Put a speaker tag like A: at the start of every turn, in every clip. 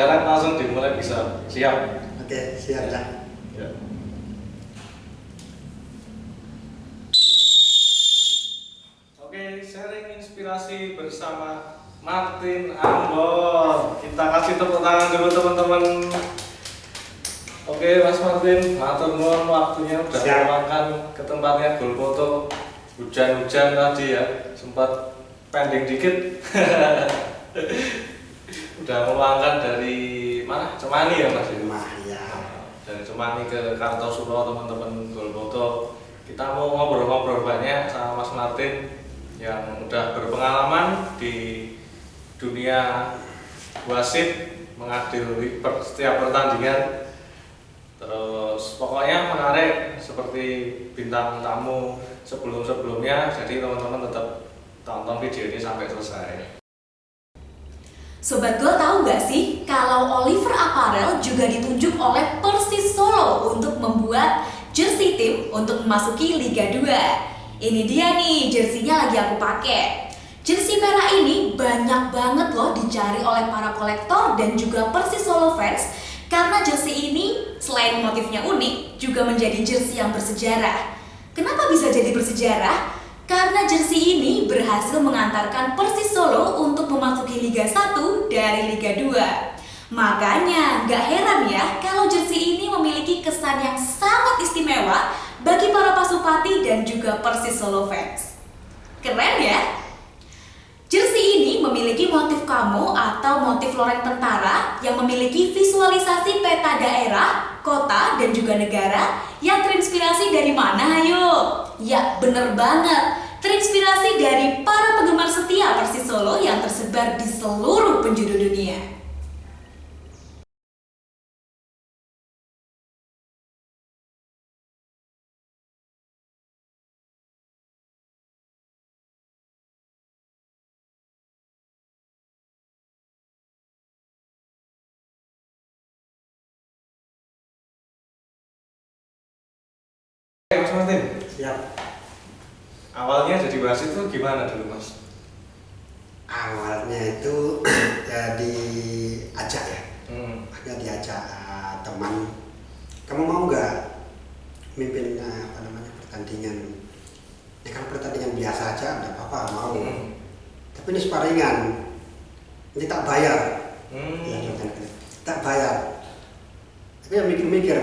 A: sekarang langsung dimulai bisa. Siap?
B: Oke, siap ya.
A: Ya. Oke, sharing inspirasi bersama Martin Ambon. Kita kasih tepuk tangan dulu teman-teman. Oke, Mas Martin, matur nuwun waktunya udah meluangkan ke tempatnya Gol Foto. Hujan-hujan tadi ya, sempat pending dikit. Udah meluangkan dari mana? Cemani ya Mas?
B: Ya.
A: Dari Cemani ke Kartosuro teman-teman Gol Foto. Kita mau ngobrol-ngobrol banyak sama Mas Martin yang udah berpengalaman di dunia wasit, mengadili setiap pertandingan. Terus pokoknya menarik seperti bintang tamu sebelumnya. Jadi teman-teman tetap tonton video ini sampai selesai.
C: Sobat Gol tahu gak sih kalau Oliver Apparel juga ditunjuk oleh Persis Solo untuk membuat jersey tim untuk memasuki Liga 2. Ini dia nih jersinya lagi aku pakai. Jersey merah ini banyak banget loh dicari oleh para kolektor dan juga Persis Solo fans karena jersey ini selain motifnya unik juga menjadi jersey yang bersejarah. Kenapa bisa jadi bersejarah? Karena jersey ini berhasil mengantarkan Persis Solo untuk memasuki Liga 1 dari Liga 2. Makanya gak heran ya kalau jersey ini memiliki kesan yang sangat istimewa bagi para pasupati dan juga Persis Solo fans. Keren ya? Jersey ini memiliki motif camo atau motif loreng tentara yang memiliki visualisasi peta daerah, kota, dan juga negara yang terinspirasi dari mana ayo? Ya bener banget, terinspirasi dari para penggemar setia Persis Solo yang tersebar di seluruh penjuru dunia.
A: Mas Martin,
B: Siap.
A: awalnya jadi wasit itu gimana dulu Mas?
B: Awalnya itu ya diajak ya. Hanya diajak teman. Kamu mau nggak mimpin pertandingan? Ya kalau pertandingan biasa aja nggak apa-apa mau. Tapi ini sparingan. Ini tak bayar. Ya, tak bayar. Tapi yang mikir-mikir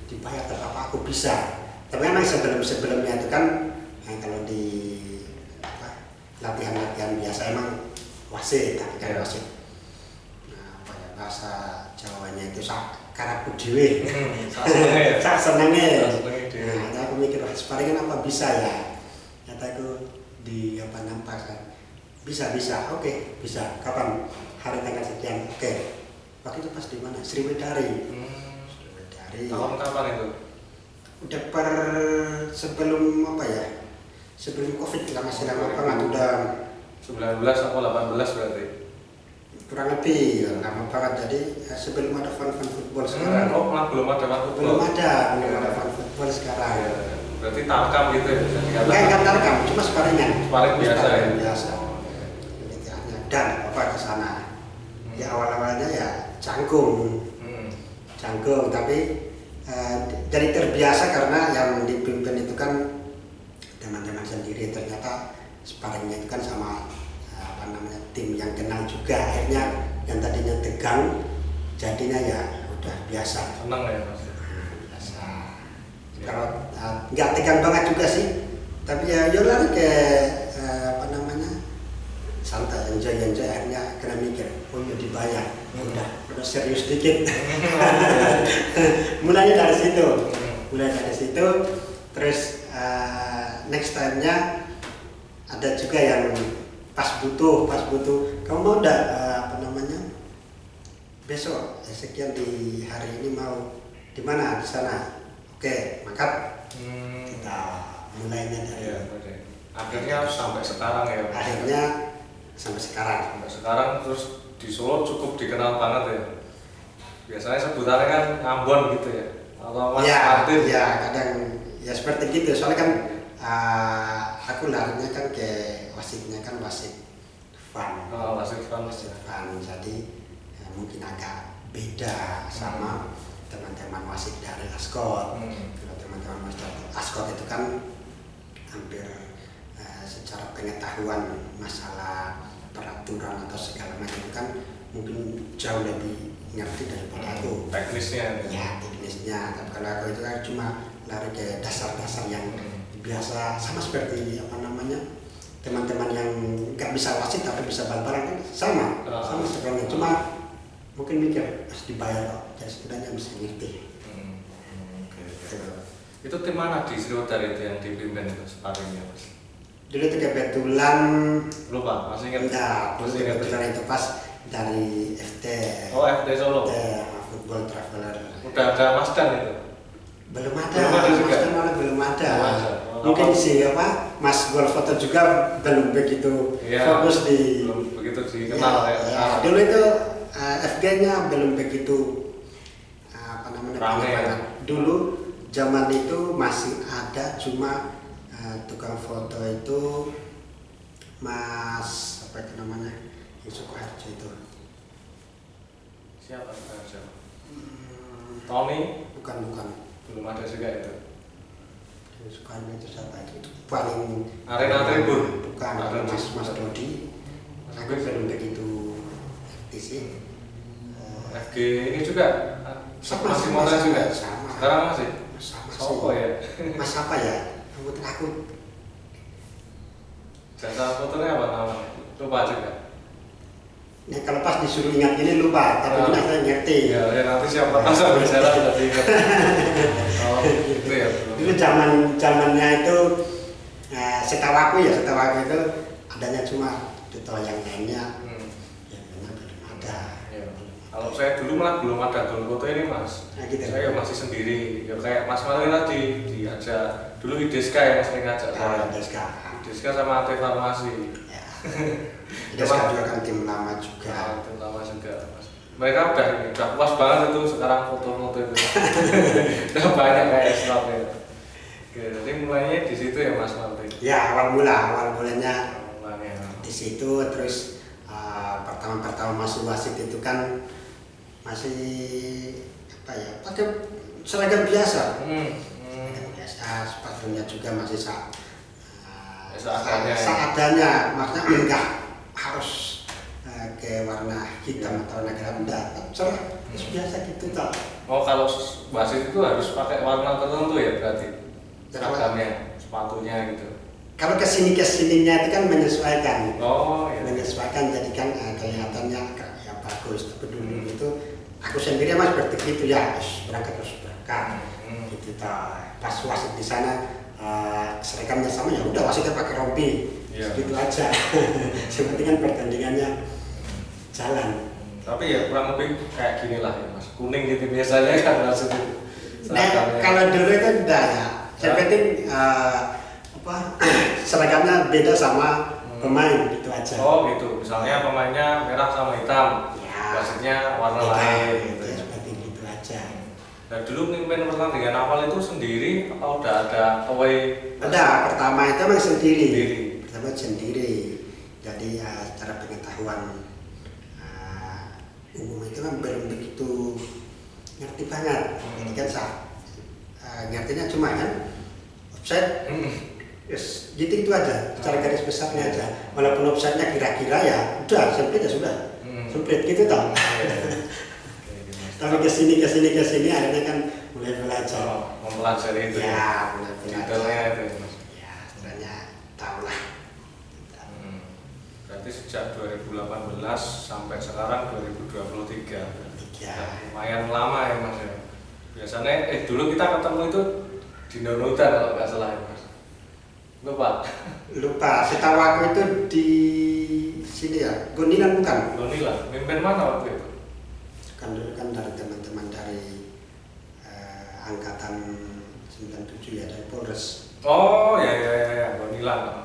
B: dibayar tak apa aku bisa. Tapi memang sebelumnya itu kan kalau di latihan-latihan biasa emang wasit, tapi kan wasit. Nah, bahasa Jawanya itu karaku dhewe. Sak senenge. Nah, aku mikir sparingan apa bisa ya? Nyata aku nampak kan. Bisa. Oke, bisa. Kapan? Hari tanggal sekian. Oke. Waktu itu pas di mana? Sriwedari. Sriwedari.
A: Tahun kapan itu?
B: Udah sebelum sebelum COVID nggak masih lama banget, udah
A: 19 atau 18 berarti?
B: kurang lebih lama banget. Jadi sebelum ada fun football sekarang.
A: Belum ada fun football?
B: Belum ada fun football sekarang.
A: Ya, berarti tarkam gitu ya?
B: Enggak tarkam, cuma sparingan.
A: Sparing biasa ya?
B: Biasa. Dan ke sana. Ya awal-awalnya ya canggung, tapi jadi terbiasa karena yang dipimpin itu kan teman-teman sendiri. Ternyata sparingnya itu kan sama tim yang kenal juga. Akhirnya yang tadinya tegang jadinya ya udah biasa.
A: Senang ya Mas?
B: Biasa. Kalau nggak tegang banget juga sih, tapi ya lari ke santai, enjoy. Akhirnya kena mikir, ya dibayar, udah serius dikit. Mulai dari situ, terus next time-nya ada juga yang pas butuh. Kamu mau enggak besok sekian di hari ini mau di mana? Di sana. Oke, maka kita mulainya dari.
A: Akhirnya sampai sekarang ya.
B: Sampai sekarang.
A: Terus di Solo cukup dikenal banget ya. Biasanya sebutannya kan Ambon gitu ya. Atau Mas Martin.
B: Ya, kadang ya seperti gitu. Soalnya kan aku larinya kan ke wasitnya kan wasit fun.
A: Wasit fun.
B: Jadi mungkin agak beda sama teman-teman wasit dari Ascot. Kalau teman-teman wasit dari Ascot itu kan hampir secara pengetahuan masalah peraturan atau segala macam kan mungkin jauh lebih ngerti daripada aku.
A: Teknisnya.
B: Ya, teknisnya. Tapi kalau aku itu kan cuma lari ke dasar-dasar yang biasa, sama seperti teman-teman yang nggak bisa wasit tapi bisa bal-balan kan sama sebenarnya. Cuma mungkin mikir harus dibayar kok, jadi sebenarnya bisa ngerti.
A: Itu tim mana di Sriwedari itu yang dipimpin itu sparringnya Mas?
B: Dulu itu kebetulan
A: Lupa, masih ingat?
B: enggak, dulu kebetulan itu pas dari FT.
A: Oh, FT Solo.
B: Football Traveler.
A: Udah ada Mas Dan itu?
B: Belum ada.
A: Belum ada juga?
B: Malah belum ada.
A: Oh,
B: mungkin sih Mas Gol Foto juga belum begitu fokus di.
A: Belum begitu dikenal ya.
B: Dulu itu FG-nya belum begitu
A: rame.
B: Dulu zaman itu masih ada, cuma tukang foto itu Mas apa itu namanya yang Sukoharjo itu.
A: Siapa Sukoharjo? Tony?
B: Bukan.
A: Belum ada juga itu.
B: Sukoharjo itu siapa itu? Paling
A: Arena Tribun?
B: Bukan, Mas Dodi. Aku belum begitu aktif sih.
A: FG ini juga masih modal juga?
B: Sama.
A: Sekarang masih?
B: Sama
A: Sopo ya?
B: Mas apa ya? Aku
A: jasa fotonya apa namanya? Lupa juga.
B: Ya, kalau pas disuruh ingat ini lupa, tapi ini saya ngerti.
A: Ya nanti siapa tahu sampai jalan jadi ingat. Oh, itu ya.
B: Dulu zamannya itu setahu aku itu adanya cuma Duto, yang lainnya yang memang belum ada.
A: Ya. Kalau saya dulu malah belum ada gol foto ini Mas.
B: Nah, gitu.
A: Saya masih sendiri. Ya kayak Mas Martin tadi diajak dulu Ideska ya Mas sering ngajak saya. Ideska sama AT Farmasi.
B: Ya. Ideska juga kan tim lama juga.
A: Tim lama juga Mas. Mereka udah puas banget itu sekarang foto-foto itu. Udah banyak kayak slot ya. Jadi mulainya di situ ya Mas Martin.
B: Ya awal mulanya di situ, terus pertama masuk wasit itu kan masih pakai seragam biasa. Seragam biasa, sepatunya juga masih seadanya, maksudnya enggak harus ke warna hitam atau warna gelap, enggak, cerah, biasa gitu tak.
A: Oh, kalau wasit itu harus pakai warna tertentu ya berarti seragamnya, sepatunya gitu.
B: Kalau kesininya itu kan menyesuaikan.
A: Oh, iya.
B: Menyesuaikan, jadi kan kelihatannya ya bagus. Tapi dulu itu aku sendiri mas seperti itu ya, berangkat gitu tak. Pas wasit di sana seragamnya sama, ya udah wasitnya pakai rompi, gitu aja. Seperti kan pertandingannya jalan.
A: Tapi ya kurang lebih kayak gini lah ya mas, kuning gitu biasanya kan wasit itu.
B: Kalau dulu itu enggak ya, yang penting seragamnya beda sama pemain, gitu aja.
A: Oh gitu, misalnya pemainnya merah sama hitam, wasitnya warna lain gitu.
B: Ya, seperti gitu aja.
A: Nah dulu mimpin pertandingan awal itu sendiri atau udah ada away?
B: Ada, pertama itu memang sendiri. Jadi secara pengetahuan umum itu kan belum begitu ngerti banget. Jadi kan ngertinya cuma kan offside, yes, gitu aja, secara garis besarnya aja. Walaupun offside-nya kira-kira ya udah sempit ya sudah, sempit gitu toh. Tapi kesini akhirnya kan mulai belajar.
A: Mempelajari itu
B: ya, mulai belajar.
A: Detailnya itu mas.
B: Ya, sebenarnya tahu lah.
A: Berarti sejak 2018 sampai sekarang 2023. Lumayan lama ya mas ya. Biasanya dulu kita ketemu itu di Nonutan kalau nggak salah ya mas. Lupa.
B: Setahu aku itu di sini ya, Gonilan bukan?
A: Gonilan. Mimpin mana waktu itu?
B: Dulu kan dari teman-teman dari angkatan 97 ya, dari Polres.
A: Oh ya, Gonilan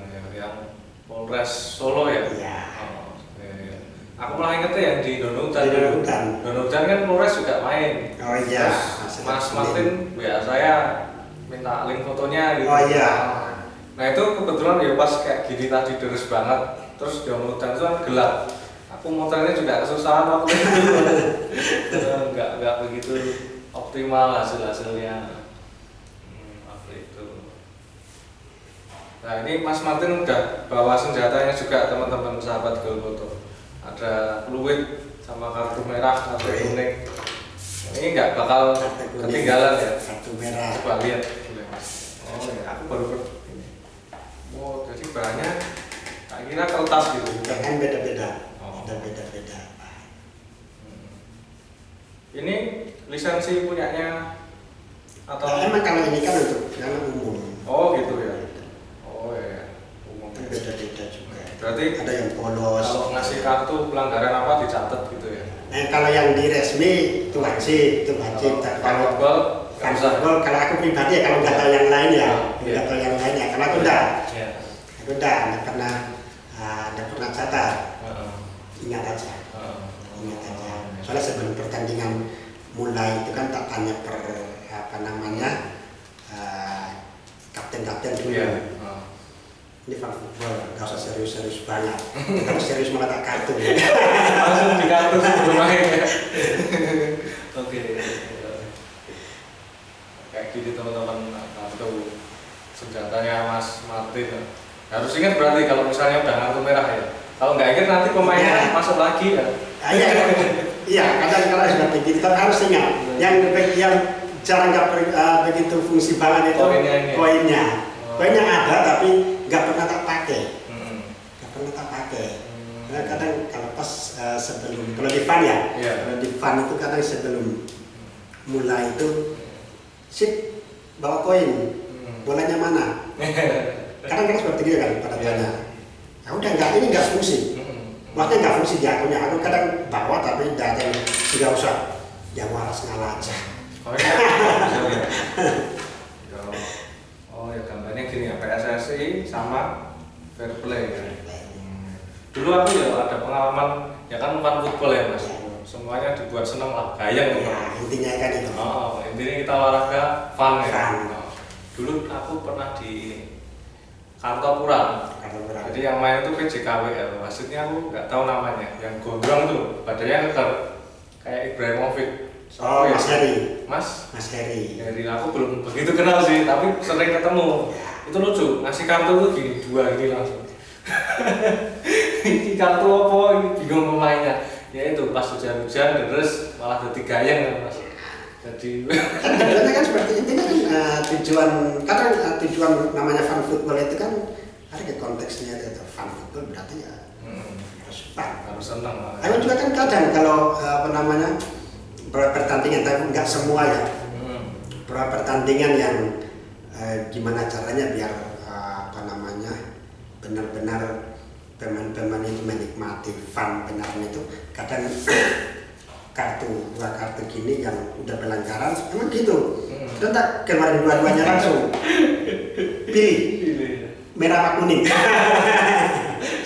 A: ya, yang Polres Solo ya.
B: Iya.
A: Oh, ya. Aku malah ingetnya yang di Donutan. Donutan kan Polres juga main.
B: Oh iya.
A: Mas Martin ya saya minta link fotonya gitu.
B: Oh iya.
A: Nah itu kebetulan ya pas kayak gini tadi deres banget, terus Donutan itu kan gelap. Aku aku motornya juga kesusahan waktu itu. nggak begitu optimal hasilnya. Waktu itu. Nah ini Mas Martin udah bawa senjatanya juga teman-teman sahabat Golboto. Ada fluid sama kartu merah, kartu kuning. Ini nggak bakal ketinggalan ya.
B: Kartu merah.
A: Coba lihat. Oh ya, aku baru ini. Oh jadi bahannya tak kira kertas gitu.
B: Kan beda-beda.
A: Oh.
B: Beda-beda.
A: Ini lisensi punyanya atau?
B: Nah, emang kalau ini kan untuk yang umum.
A: Oh gitu ya. Oh ya. Umum.
B: Beda-beda juga.
A: Berarti
B: ada yang polos.
A: kalau ngasih kartu pelanggaran apa dicatat gitu ya?
B: Nah, kalau yang di resmi itu wajib, Kalau
A: gol,
B: kan gol, kalau aku pribadi ya, kalau nggak tahu yang lain ya, nggak tahu yang lain ya. Kalau aku udah, nggak pernah catat. Ingat aja. Soalnya sebelum pertandingan mulai itu kan tak tanya kapten dulu. Ini fan football, nggak usah serius-serius banget. Kalau serius malah tak kartu.
A: Langsung di kartu sebelum main ya. Oke. Kayak gitu teman-teman, kartu senjatanya Mas Martin. Harus ingat berarti kalau misalnya udah kartu merah ya. Kalau nggak ingat nanti pemainnya masuk lagi ya.
B: Iya, kadang-kadang sudah begitu, tapi harus ingat yang jarang nggak begitu fungsi banget itu koinnya. Koinnya ada tapi nggak pernah tak pakai. Karena kadang kalau pas sebelum, kalau di fan ya, kalau di fan itu kadang sebelum mulai itu sip bawa koin, bolanya mana? Kadang seperti itu kan pada tanya. Ya udah ini nggak fungsi. Maksudnya nggak fungsi di akunnya. Aku kadang bawa tapi datang tidak usah. Ya waras ngalah aja.
A: Oh ya gambarnya gini ya, PSSI sama fair play ya. Dulu aku ya ada pengalaman ya kan fan football ya Mas. Semuanya dibuat seneng lah, gayeng gitu.
B: Ya, intinya kan itu.
A: Oh, intinya kita olahraga fun ya. Dulu aku pernah di Kartopura. Jadi yang main itu PJKW ya, maksudnya aku nggak tahu namanya. Yang gondrong tuh, badannya keker kayak Ibrahimovic.
B: Oh, Mas Heri.
A: Mas
B: Heri.
A: Heri, aku belum begitu kenal sih, tapi sering ketemu. Itu lucu, ngasih kartu tuh gini, 2 gini langsung. Ini kartu apa? Ini bingung pemainnya. Ya itu pas hujan-hujan terus malah jadi gayeng kan Mas. Jadi
B: kadang kan seperti intinya kan tujuan namanya fan football itu kan ada ke konteksnya itu fan football berarti ya harus fun,
A: harus senang.
B: Aku juga kan kadang kalau pertandingan tapi nggak semua ya. Pertandingan yang gimana caranya biar benar-benar pemain-pemain itu menikmati fun benarnya itu kadang dua kartu gini yang udah pelanggaran emang gitu. Dan tak keluarin dua-duanya langsung pilih merah apa kuning.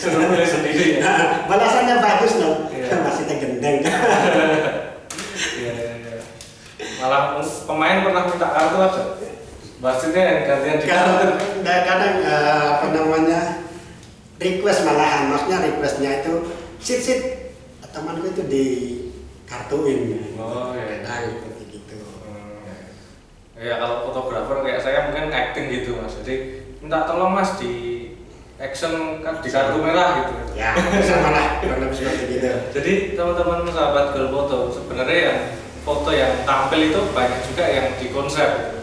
A: Senang sendiri ya.
B: Balasannya bagus loh. Masih tegendeng.
A: Malah pemain pernah minta kartu aja. Maksudnya yang gantian di kartu.
B: Kadang request malahan, maksudnya requestnya itu sit temanku itu di kartuin.
A: Oh iya.
B: Nah, seperti gitu.
A: Ya kalau fotografer kayak saya mungkin acting gitu Mas. Jadi minta tolong Mas di action di kartu merah gitu.
B: Ya, sama lah, kurang lebih seperti gitu.
A: Jadi teman-teman sahabat Golboto sebenarnya yang foto yang tampil itu banyak juga yang di konsep gitu.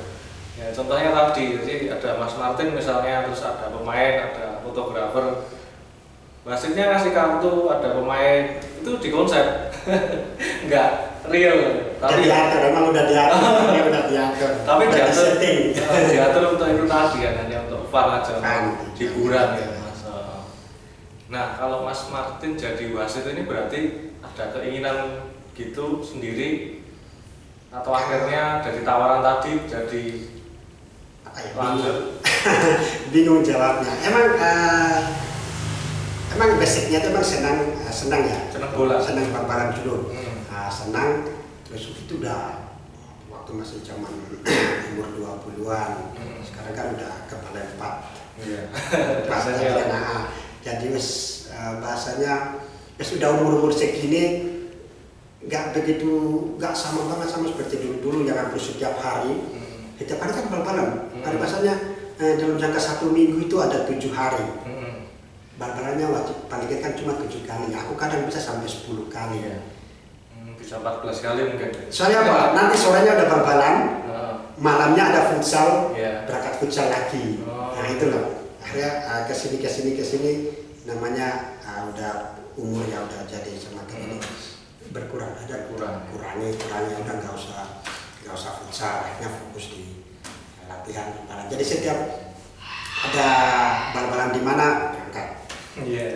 A: Ya contohnya tadi, jadi ada Mas Martin misalnya, terus ada pemain, ada fotografer. Wasitnya ngasih kartu, ada pemain, itu di konsep. Enggak real.
B: Tapi diatur, emang udah diatur.
A: Tapi diatur,
B: diatur
A: untuk itu tadi kan, hanya untuk fun aja, hiburan ya Mas. Nah kalau Mas Martin jadi wasit ini berarti ada keinginan gitu sendiri atau akhirnya dari tawaran tadi jadi lanjut?
B: Bingung jawabnya. Emang basicnya itu emang senang ya.
A: Senang bola.
B: Senang barbaran dulu. Senang terus itu udah waktu masih zaman umur 20-an. Sekarang kan udah kepala 4.
A: Iya.
B: Bahasanya jadi bahasanya ya sudah umur segini nggak sama banget sama seperti dulu yang hampir setiap hari. Setiap hari kan bal-balan. Ada pasalnya dalam jangka 1 minggu itu ada 7 hari. Bal-balannya wajib paling kan cuma 7 kali. Aku kadang bisa sampai 10 kali.
A: Ya. Bisa 14 kali mungkin.
B: Soalnya apa? Nanti sorenya ada bal-balan, malamnya ada futsal, berangkat futsal lagi. Nah itu loh. Akhirnya kesini namanya udah umurnya udah jadi semakin ini berkurang aja, kurangi udah nggak usah futsal, akhirnya fokus di latihan bal-balan. Jadi setiap ada bal-balan di mana berangkat.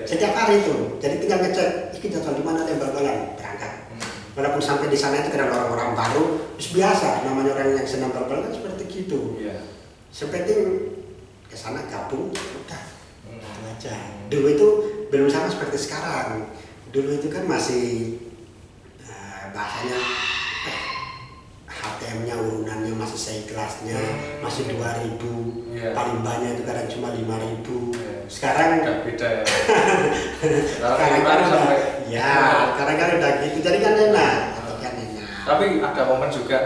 B: Setiap hari itu, jadi tinggal ngecek ini jadwal di mana ada bal-balan berangkat. Walaupun sampai di sana itu kadang orang-orang baru, terus biasa namanya orang yang senang bal-balan kan seperti gitu. Sepenting ke sana gabung udah itu aja. Dulu itu belum sama seperti sekarang. Dulu itu kan masih bahasanya HTM-nya urunannya masih seikhlasnya, masih 2.000, paling banyak itu kadang cuma 5.000. Sekarang
A: udah beda ya.
B: sekarang kan udah sekarang kan udah gitu, jadi kan enak.
A: Tapi ada momen juga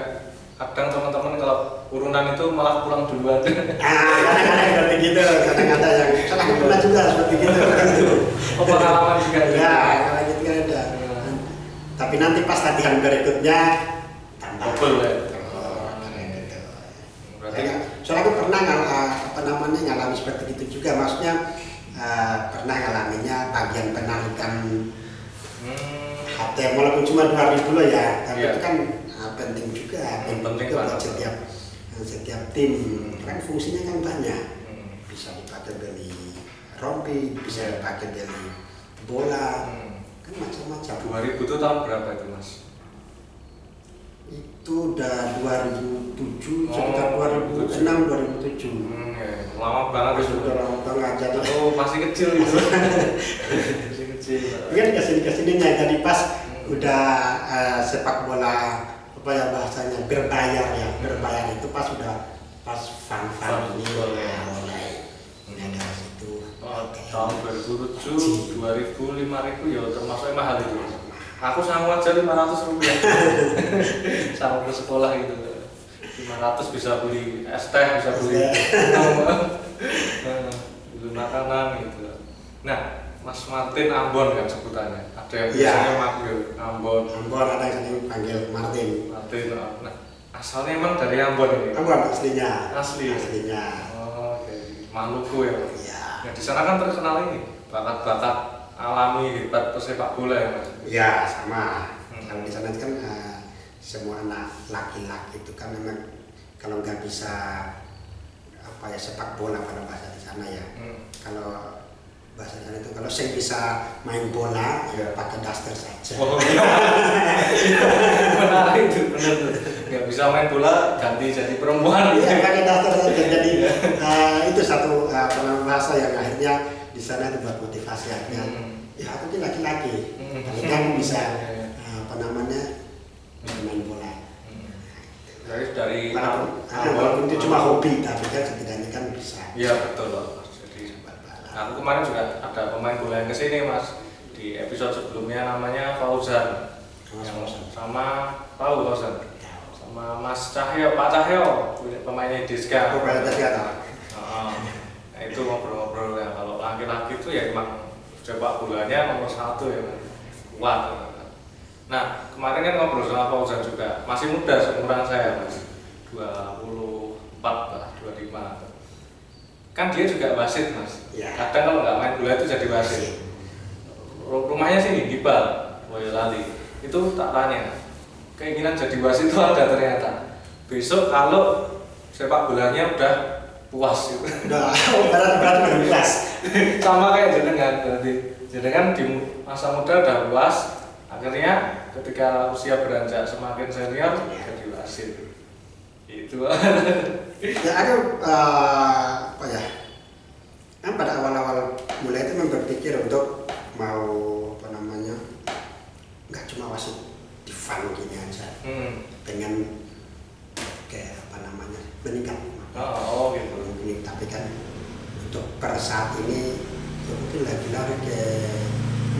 A: kadang teman-teman kalau urunan itu malah pulang duluan.
B: Kadang-kadang seperti gitu, kadang-kadang yang salah pernah juga seperti gitu.
A: Pengalaman juga.
B: Ya, kalau gitu kan ada. Tapi nanti pas latihan berikutnya tambah. Soalnya aku pernah ngalami seperti itu juga, maksudnya pernah ngalaminya bagian penarikan HTM walaupun cuma 2.000 loh ya, tapi itu kan penting juga, penting juga buat setiap tim. Kan fungsinya kan banyak, bisa dipakai beli rompi, bisa dipakai beli bola, kan macam-macam.
A: 2.000 itu tahun berapa itu Mas?
B: Itu udah 2007, sekitar 2006, 2007.
A: Lama banget itu.
B: Udah lama banget, jadi
A: masih kecil itu. Masih kecil.
B: Kan kesininya, jadi pas udah sepak bola apa ya bahasanya berbayar itu pas udah pas fun ini mulai dari situ.
A: Tahun 2007, 2.000, 5.000 ya termasuk mahal itu. Aku sama aja 500 rupiah. Sama ke sekolah gitu. 500 bisa beli es teh, bisa beli makanan gitu. Nah, Mas Martin Ambon kan sebutannya. Ada yang biasanya manggil Ambon.
B: Ambon ada yang panggil Martin.
A: Nah, asalnya emang dari Ambon ini.
B: Ambon aslinya.
A: Aslinya. Oke. Maluku ya.
B: Iya.
A: Ya di sana kan terkenal ini bakat-bakat alami hebat pesepak bola ya Mas.
B: Iya sama. Kalau di sana kan semua anak laki-laki itu kan memang kalau nggak bisa sepak bola pada bahasa di sana ya. Kalau bahasa di sana itu kalau saya bisa main bola pakai daster saja.
A: Benar itu benar tuh. Nggak bisa main bola ganti jadi perempuan.
B: Iya pakai daster saja. Jadi itu satu bahasa yang akhirnya di sana itu buat motivasi akhirnya. Ya aku ini laki-laki, tapi kan bisa main bola.
A: Dari
B: walaupun itu cuma hobi, tapi kan setidaknya kan bisa.
A: Iya betul loh. Jadi aku kemarin juga ada pemain bola yang kesini Mas di episode sebelumnya namanya Fauzan. Sama Fauzan. Sama Mas Cahyo, Pak Cahyo, pemainnya Diska. Nah itu ngobrol-ngobrol ya kalau laki-laki itu ya emang sepak bolanya nomor 1 ya kuat. Nah kemarin kan ngobrol sama Fauzan juga masih muda seumuran saya Mas 24 lah 25 kan dia juga wasit Mas kadang kalau nggak main bola itu jadi wasit rumahnya sini Gibal Boyolali itu tak tanya keinginan jadi wasit itu ada ternyata besok kalau sepak bolanya udah puas gitu.
B: Udah berat puas.
A: Sama kayak jenengan berarti. Jenengan di masa muda udah puas, akhirnya ketika usia beranjak semakin senior jadi wasit. Itu.
B: Ya ada kan pada awal-awal mulai itu berpikir untuk mau nggak cuma wasit di fun gini aja. Pengen kayak meningkat.
A: Oh gitu.
B: Tapi kan untuk per saat ini ya mungkin lagi lari ke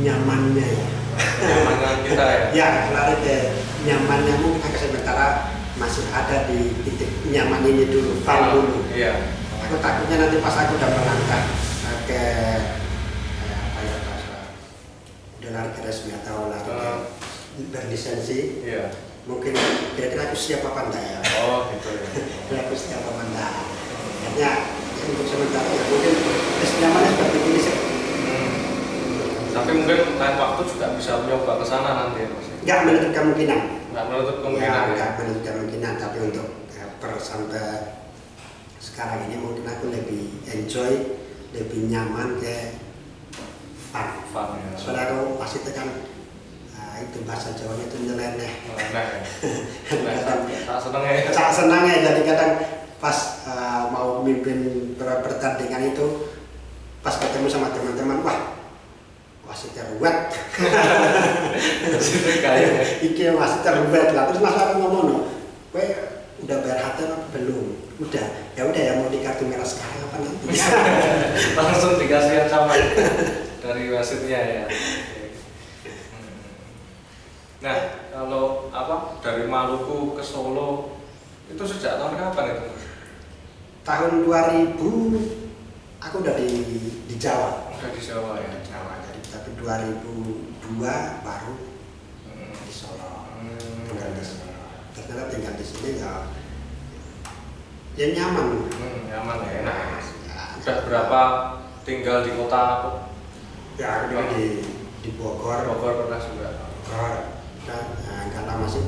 B: nyamannya ya.
A: Kenyamanan kita ya.
B: Ya, lari ke nyamannya mungkin sementara masih ada di titik nyaman ini dulu, fun dulu.
A: Iya.
B: Aku takutnya nanti pas aku udah melangkah ke apa ya bahasa udah lari ke resmi atau lari ke berlisensi.
A: Iya.
B: Mungkin kira-kira aku siap apa enggak ya?
A: Oh gitu ya.
B: Kira aku siap apa enggak? Hanya untuk sementara ya mungkin nyamannya seperti ini sih.
A: Tapi mungkin lain waktu juga bisa mencoba ke sana nanti ya Mas.
B: Enggak menutup kemungkinan.
A: Nggak menutup kemungkinan ya.
B: Enggak menutup kemungkinan, tapi untuk per sampai sekarang ini mungkin aku lebih enjoy, lebih nyaman ke fun.
A: Fun ya.
B: Soalnya aku pasti tekan itu bahasa Jawanya itu nyeleneh.
A: Nah, tak seneng ya.
B: Tak senang ya, jadi kadang pas mau mimpin pertandingan itu pas ketemu sama teman-teman, wah masih terbuat. Iki masih terbuat lah. Terus mas aku ngomong, kowe udah bayar hotel apa belum? Udah. Ya udah ya, mau di kartu merah sekarang apa nanti?
A: Langsung dikasih yang sama dari wasitnya ya. Nah, kalau apa dari Maluku ke Solo itu sejak tahun kapan itu?
B: Tahun 2000 aku udah di Jawa.
A: Udah di Jawa ya.
B: Jawa. Jadi tapi 2002 baru di Solo. Tinggal di Solo. Ternyata tinggal di sini ya nyaman.
A: Nyaman ya, enak. Udah berapa tinggal di kota?
B: Ya, aku di Bogor.
A: Bogor pernah juga.
B: Bogor. Dan nggak lama sih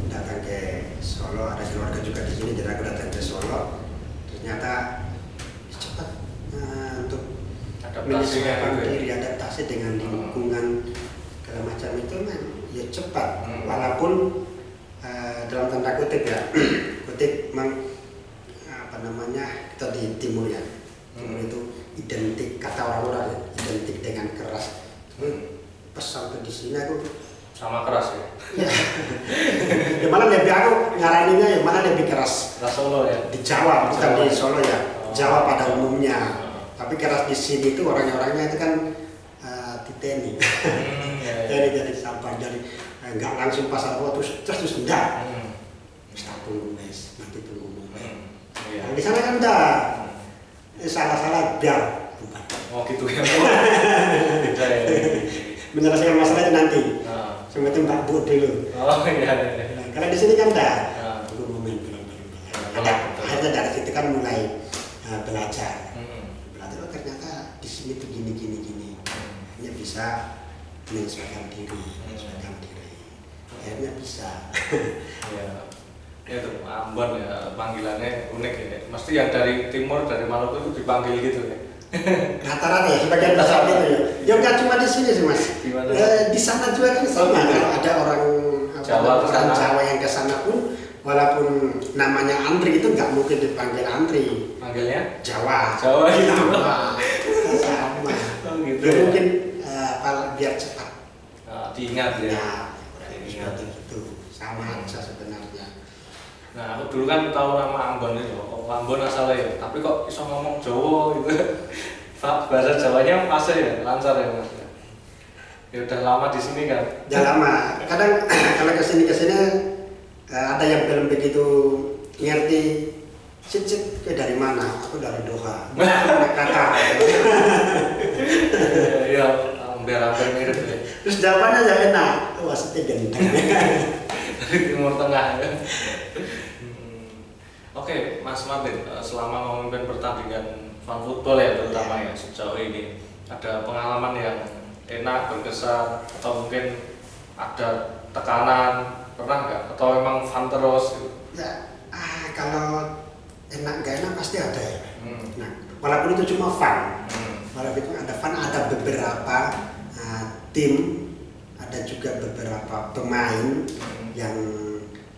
B: datang ke Solo, ada keluarga juga di sini, jadi aku datang ke Solo. Ternyata cepat untuk menyesuaikan diri, adaptasi dengan lingkungan segala macam itu kan ya cepat. Walaupun dalam tanda kutip ya, kutip apa namanya, kita di timur ya, timur itu identik, kata orang-orang identik dengan keras. Pas sampai di sini aku
A: sama keras ya.
B: Ya mana lebih, aku nyaraninnya yang mana lebih keras?
A: Keras Solo ya.
B: Di Jawa, bukan di Solo ya. Jawa pada umumnya. Tapi keras di sini itu orangnya itu kan titeni. Jadi sampah, jadi nggak langsung pasar terus enggak. Bisa tunggu mes, nanti tunggu. Di sana kan udah salah-salah biar bukan.
A: Oh gitu ya. Beda ya.
B: Menyelesaikan masalahnya nanti. Cuma itu Mbak Bu dulu.
A: Oh iya.
B: Karena di sini kan udah momen belum. Akhirnya dari situ kan mulai belajar. Belajar ternyata di sini tuh gini. Hanya bisa menyesuaikan diri. Akhirnya bisa.
A: Iya. Ya itu Ambon ya, panggilannya unik ya. Mesti yang dari timur, dari Maluku itu dipanggil gitu ya.
B: Rata-rata ya, sebagian besar gitu ya. Ya nggak cuma di sini sih mas. Di sana juga kan sama. Kalau ada orang Jawa yang ke sana pun, walaupun namanya Andri itu nggak mungkin dipanggil Andri.
A: Panggilnya
B: Jawa.
A: Jawa gitu.
B: Sama.
A: Oh, gitu.
B: Ya, mungkin biar cepat.
A: Diingat ya.
B: Ya, itu sama aja sebenarnya.
A: Nah, aku dulu kan tahu nama Ambon itu, Ambon asalnya ya, tapi kok bisa ngomong Jawa gitu. Bahasa Jawanya fase ya, lancar ya mas. Ya udah lama di sini kan?
B: Udah lama. Kadang kalau kesini ada yang belum begitu ngerti. Cip, dari mana? Aku dari Doha. Kata.
A: Iya, hampir mirip ya.
B: Terus jawabannya aja enak. Wasitnya genteng.
A: Dari Timur Tengah ya. Oke, Mas Martin, selama memimpin pertandingan fun football ya terutama ya sejauh ini, ada pengalaman yang enak, berkesan, atau mungkin ada tekanan, pernah nggak? Atau memang fun terus gitu?
B: Ya, kalau enak gak enak pasti ada ya. Nah, walaupun itu cuma fun, walaupun itu ada fun, ada beberapa tim, ada juga beberapa pemain yang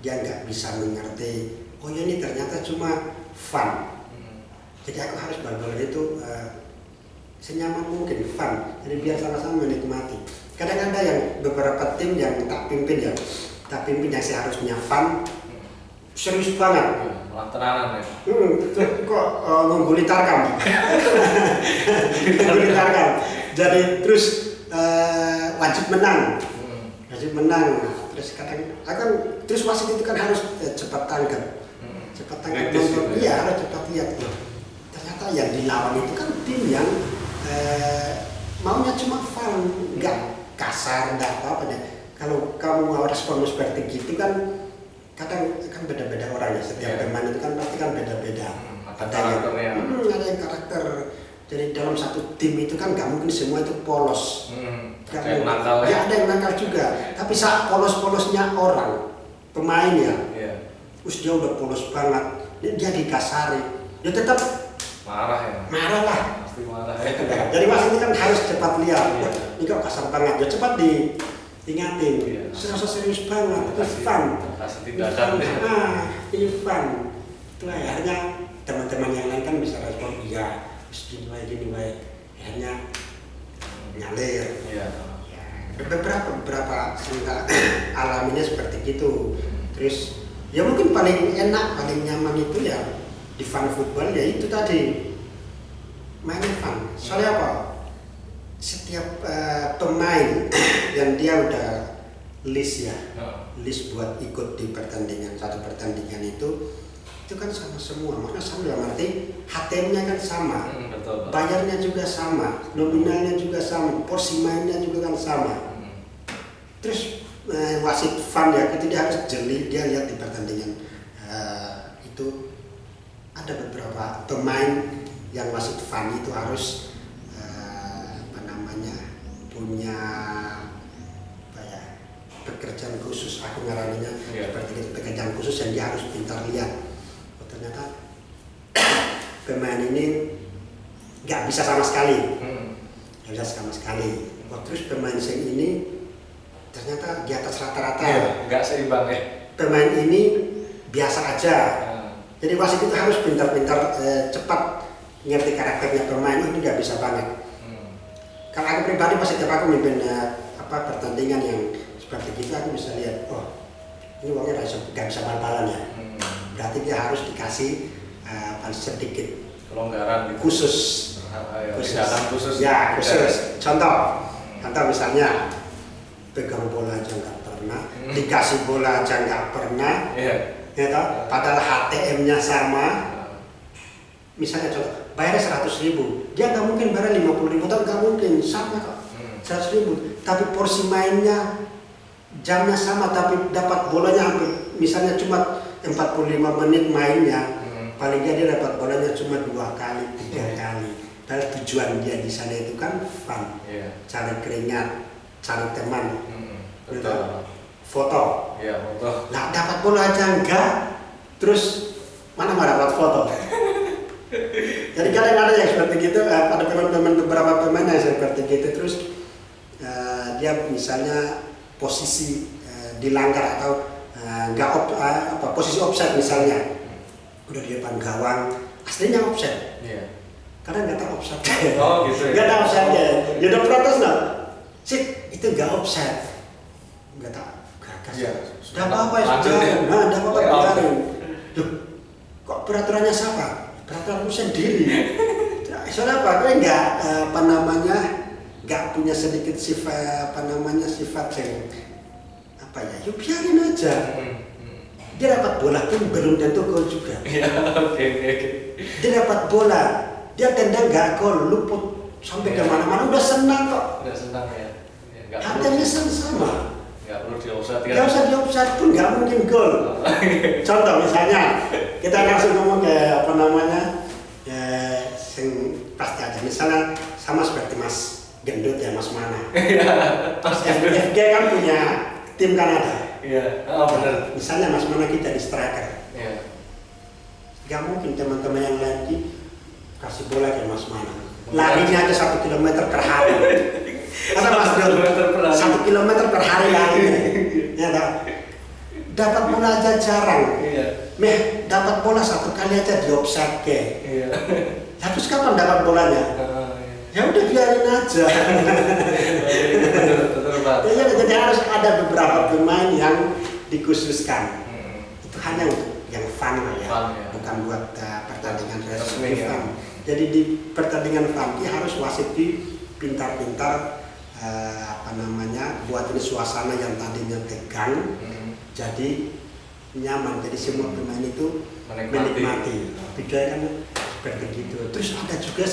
B: dia nggak bisa mengerti. Oh ya ini ternyata cuma fun. Jadi aku harus benar-benar itu senyaman mungkin fun. Jadi biar sama-sama menikmati. Kadang ada yang beberapa tim yang tak pimpin yang seharusnya fun, serius banget.
A: Wah, tenanan ya.
B: Kok mengguli Tarkam. Mengguli Tarkam. Jadi terus wajib menang. Wajib menang. Terus kadang akan terus wasit itu kan harus cepat tangkap. Cepat tangkap nonton. Iya, harus cepat lihat. Ternyata yang dilawan itu kan tim yang maunya cuma fun, enggak kasar, enggak apa-apa deh. Kalau kamu mau respon seperti gitu kan kadang kan beda-beda orang ya, setiap pemain itu kan pasti kan beda-beda. Ada yang karakter. Jadi dalam satu tim itu kan nggak mungkin semua itu polos.
A: Ada yang nakal
B: ya. Ada yang nakal juga. Tapi saat polos-polosnya orang pemain ya, terus dia udah polos banget, dia dikasari, dia tetap
A: marah ya.
B: Marah lah.
A: Pasti marah ya.
B: Jadi wasit itu kan harus cepat lihat. Ini kok kasar banget, dia cepat diingatin. Serasa serius banget, itu fun.
A: Kasih tindakan.
B: Ini fun. Itu akhirnya teman-teman yang lain kan bisa respon, iya. Gini baik, akhirnya nyalir. Beberapa sehingga alaminya seperti gitu. Terus ya mungkin paling enak, paling nyaman itu ya di fun football ya itu tadi main fun. Soalnya apa? Setiap pemain yang dia udah list ya, list buat ikut di pertandingan, satu pertandingan itu kan sama semua, makanya sama dalam arti HTM-nya kan sama,
A: betul.
B: Bayarnya juga sama, nominalnya juga sama, porsi mainnya juga kan sama. Terus wasit fun ya, itu dia harus jeli, dia lihat di pertandingan itu ada beberapa pemain yang wasit fun itu harus punya pekerjaan khusus, aku ngaraninya seperti itu, pekerjaan khusus yang dia harus pintar lihat. Ternyata pemain ini nggak bisa sama sekali, nggak bisa sama sekali. Terus pemain sing ini ternyata di atas rata-rata,
A: nggak seimbang ya.
B: Pemain ini biasa aja. Jadi wasit itu harus pintar-pintar cepat ngerti karakternya pemain, ini nggak bisa banget. Kalau aku pribadi pas setiap aku mimpin pertandingan yang seperti gitu, aku bisa lihat, oh ini uangnya nggak bisa bal-balan ya. Berarti dia harus dikasih sedikit
A: kelonggaran gitu.
B: khusus. Ya, khusus. Contoh misalnya pegang bola aja nggak pernah, dikasih bola aja nggak pernah, ya toh? Padahal HTM-nya sama. Misalnya contoh, bayarnya 100.000, dia nggak mungkin bayar 50.000, tapi nggak mungkin, sama kok, 100.000. Tapi porsi mainnya, jamnya sama, tapi dapat bolanya hampir, misalnya cuma 45 menit mainnya, paling dia dapat bolanya cuma 2 kali, 3 kali. Padahal tujuan dia di sana itu kan fun, cari keringat, cari teman, foto. Nah dapat bola aja enggak, terus mana mau dapat foto? Jadi kadang ada yang seperti gitu, ada beberapa pemain yang seperti gitu, terus dia misalnya posisi dilanggar atau posisi offside misalnya, udah di depan gawang, aslinya offside. Karena nggak tahu offside.
A: Oh gitu ya.
B: Nggak tahu offside ya. Dia udah protes nggak? Sih itu nggak offside. Nggak tahu. Udah apa-apa ya sudah. Udah apa-apa biarin. Loh, kok peraturannya siapa? Peraturanku sendiri. Soalnya apa? Gue nggak punya sedikit sifat sifat yang yuk biarin aja. Dia dapat bola pun belum tentu gol juga. Dia dapat bola, dia tendang nggak gol, luput sampai kemana-mana, udah senang kok.
A: Udah senang ya.
B: Hatinya sama.
A: Nggak perlu di-offside.
B: Nggak usah di-offside pun nggak mungkin gol. Contoh misalnya, kita langsung ngomong ke sing pasti aja. Misalnya sama seperti Mas Gendut ya, Mas Mana. FG kan punya tim Kanada.
A: Benar.
B: Misalnya Mas Mana kita di striker. Gak mungkin teman-teman yang lain kasih bola ke Mas Mana. Larinya aja 1 kilometer per hari. Kata Mas Gendut, 1 kilometer per hari larinya. Ya dapat bola aja jarang. Dapat bola 1 kali aja di offside ke. Terus kapan dapat bolanya? Ya udah biarin aja. Jadi harus ada beberapa pemain yang dikhususkan. Itu hanya yang fun lah ya,
A: Fun, ya.
B: bukan buat pertandingan
A: Resmi,
B: resmi
A: ya.
B: fun. Jadi di pertandingan fun dia harus wasit pintar-pintar buat ini suasana yang tadinya tegang jadi nyaman, jadi semua pemain itu menikmati. Budaya kan seperti gitu. Terus ada juga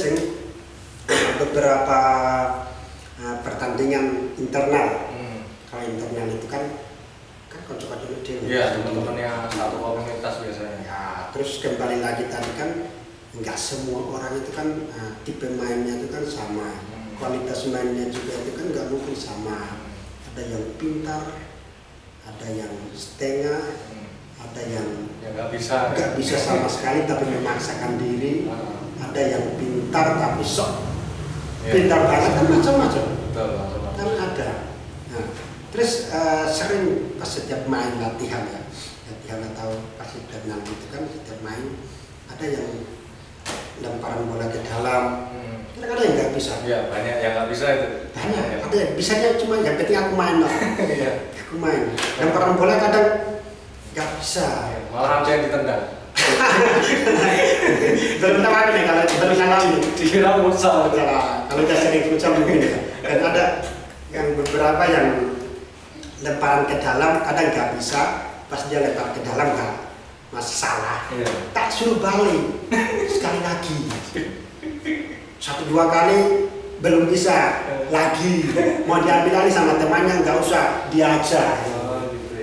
B: beberapa pertandingan internal. Kalau internal itu kan kocok-kocok itu.
A: Iya, teman-teman yang satu komunitas biasanya.
B: Ya, terus kembali lagi tadi kan nggak semua orang itu kan tipe mainnya itu kan sama. Kualitas mainnya juga itu kan nggak mungkin sama. Ada yang pintar, ada yang setengah, ada yang
A: nggak
B: bisa sama sekali tapi memaksakan diri, ada yang pintar tapi sok pintar banget, kan macam-macam. Kan ada. Nah, terus sering pas setiap main latihan atau pas internal itu kan setiap main ada yang lemparan bola ke dalam. Ada yang nggak bisa.
A: Iya, banyak yang nggak bisa itu.
B: Banyak. Ada yang bisanya cuma yang penting aku main lah.
A: Iya.
B: Aku main. Lemparan bola kadang nggak bisa.
A: Malah ada yang ditendang.
B: Belum tahu nih kalau belum ngalami.
A: Dikira futsal.
B: Kalau udah sering futsal mungkin. Dan ada yang beberapa yang lemparan ke dalam kadang nggak bisa. Pas dia lempar ke dalam nggak masalah.
A: Iya.
B: Tak suruh balik sekali lagi. 1-2 kali belum bisa lagi, mau diambil alih sama temannya nggak usah, dia aja,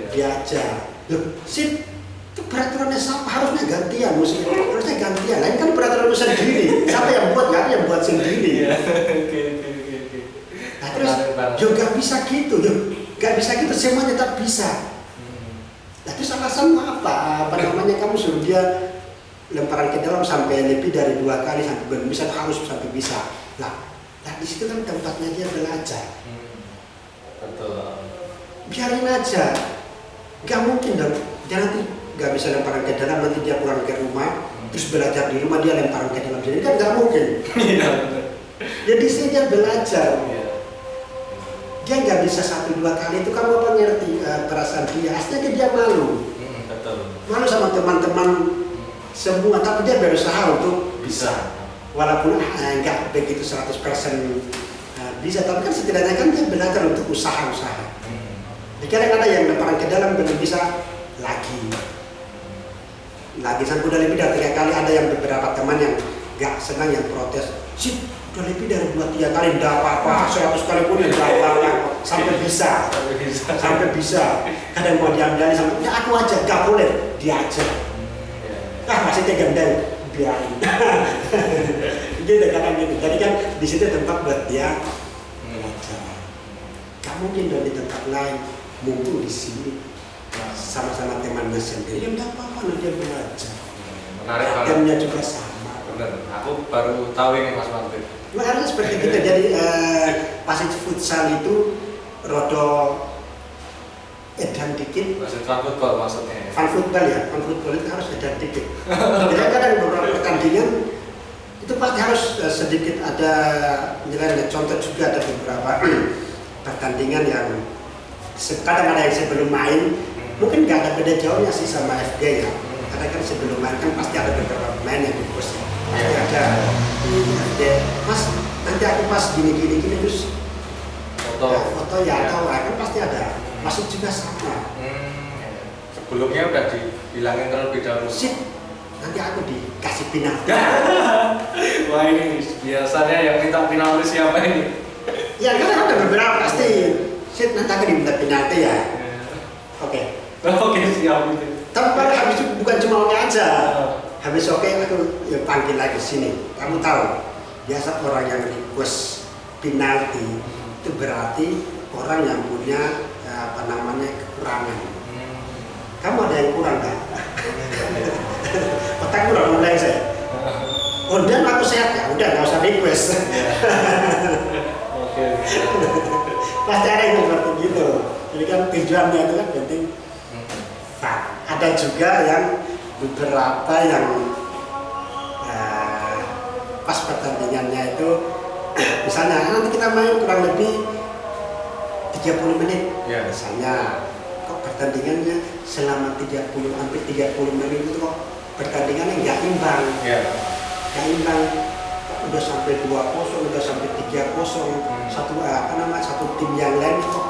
B: dia aja. Loh, sip, itu peraturannya sama, harusnya gantian, harusnya gantian. Lain kan peraturan itu sendiri, siapa yang buat, nggak ada yang buat sendiri. Nah, terus juga bisa gitu, nggak bisa gitu, semua tetap bisa. Nah, terus alasanmu apa? Kamu suruh dia lemparan ke dalam sampai lebih dari 2 kali sampai belum bisa, harus sampai bisa. Nah di situ kan tempatnya dia belajar.
A: Betul.
B: Biarin aja, nggak mungkin dong. Dia nanti nggak bisa lemparan ke dalam, nanti dia pulang ke rumah, terus belajar di rumah dia lemparan ke dalam, jadi kan nggak mungkin.
A: Iya betul.
B: Jadi sini dia belajar. Dia nggak bisa 1-2 kali itu, kamu apa ngerti perasaan dia? Aslinya dia malu.
A: Betul.
B: Malu sama teman-teman semua, tapi dia berusaha untuk
A: Bisa.
B: walaupun nggak begitu 100% bisa, tapi kan setidaknya kan dia belajar untuk usaha-usaha. Kadang ada yang lemparan ke dalam belum bisa lagi sampai udah lebih dari 3 kali. Ada yang beberapa teman yang nggak senang, yang protes, sih udah lebih dari 2-3 kali nggak apa-apa, 100 kali pun nggak apa-apa, sampai bisa. Kadang mau diambil sampai ya aku aja, nggak boleh, dia aja. Masih gendeng, biarin. Gitu kan gitu. Jadi kan di situ tempat buat dia belajar. Gak mungkin dong di tempat lain, mumpung di sini sama-sama temannya sendiri, ya nggak apa-apa, nanti dia belajar.
A: Menarik banget.
B: Jamnya juga sama.
A: Bener. Aku baru tahu ini Mas Martin.
B: Nah, harusnya seperti itu. Jadi wasit futsal itu rodo edan dikit.
A: Wasit fun football maksudnya.
B: Fun football ya, fun football itu harus edan dikit. Jadi kadang beberapa pertandingan itu pasti harus sedikit ada nilai. Contoh juga ada beberapa pertandingan yang kadang ada yang sebelum main, mungkin nggak ada beda jauhnya sih sama FG ya. Karena kan sebelum main kan pasti ada beberapa pemain yang dipost, pasti ada di FG. Mas, nanti aku pas gini terus foto ya atau kan pasti ada. Masuk juga sama.
A: Sebelumnya udah dibilangin terlebih dahulu.
B: Sip, nanti aku dikasih penalti.
A: Wah ini biasanya yang minta penalti siapa ini?
B: Ya karena ada beberapa pasti. Sip, nanti aku diminta penalti ya. Oke.
A: Oke siap.
B: Tapi pada habis itu bukan cuma oke aja. Habis oke aku ya panggil lagi sini. Kamu tahu, biasa orang yang request penalti itu berarti orang yang punya kekurangan. Kamu ada yang kurang kan? Otak kurang mulai saya. Oh dan aku sehat ya, udah nggak usah request.
A: Oke.
B: Pasti ada yang seperti gitu. Jadi kan tujuannya itu kan penting. Nah, ada juga yang beberapa yang pas pertandingannya itu, misalnya nanti kita main kurang lebih 30 menit, misalnya kok pertandingannya selama 30 hampir 30 menit itu kok pertandingannya nggak imbang. Nggak imbang. Udah sampai 2-0, udah sampai 3-0. Satu tim yang lain kok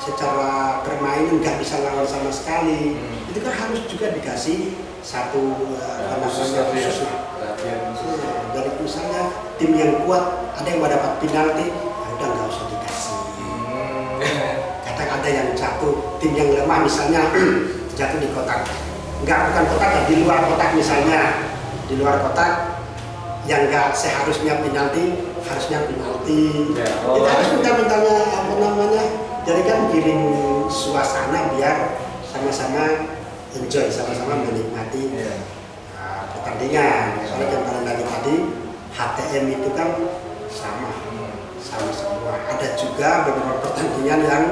B: secara permainan nggak bisa lawan sama sekali. Itu kan harus juga dikasih satu khusus. Jadi misalnya tim yang kuat ada yang mau dapat penalti, ya udah nggak usah dikasih. Kadang ada yang jatuh, tim yang lemah misalnya jatuh di kotak, bukan kotak ya, di luar kotak misalnya, di luar kotak yang nggak seharusnya penalti, harusnya penalti. Kita harus minta-mintanya jadi kan giring suasana biar sama-sama enjoy, sama-sama menikmati pertandingan. Soalnya kemarin lagi tadi HTM itu kan sama semua. Ada juga beberapa pertandingan yang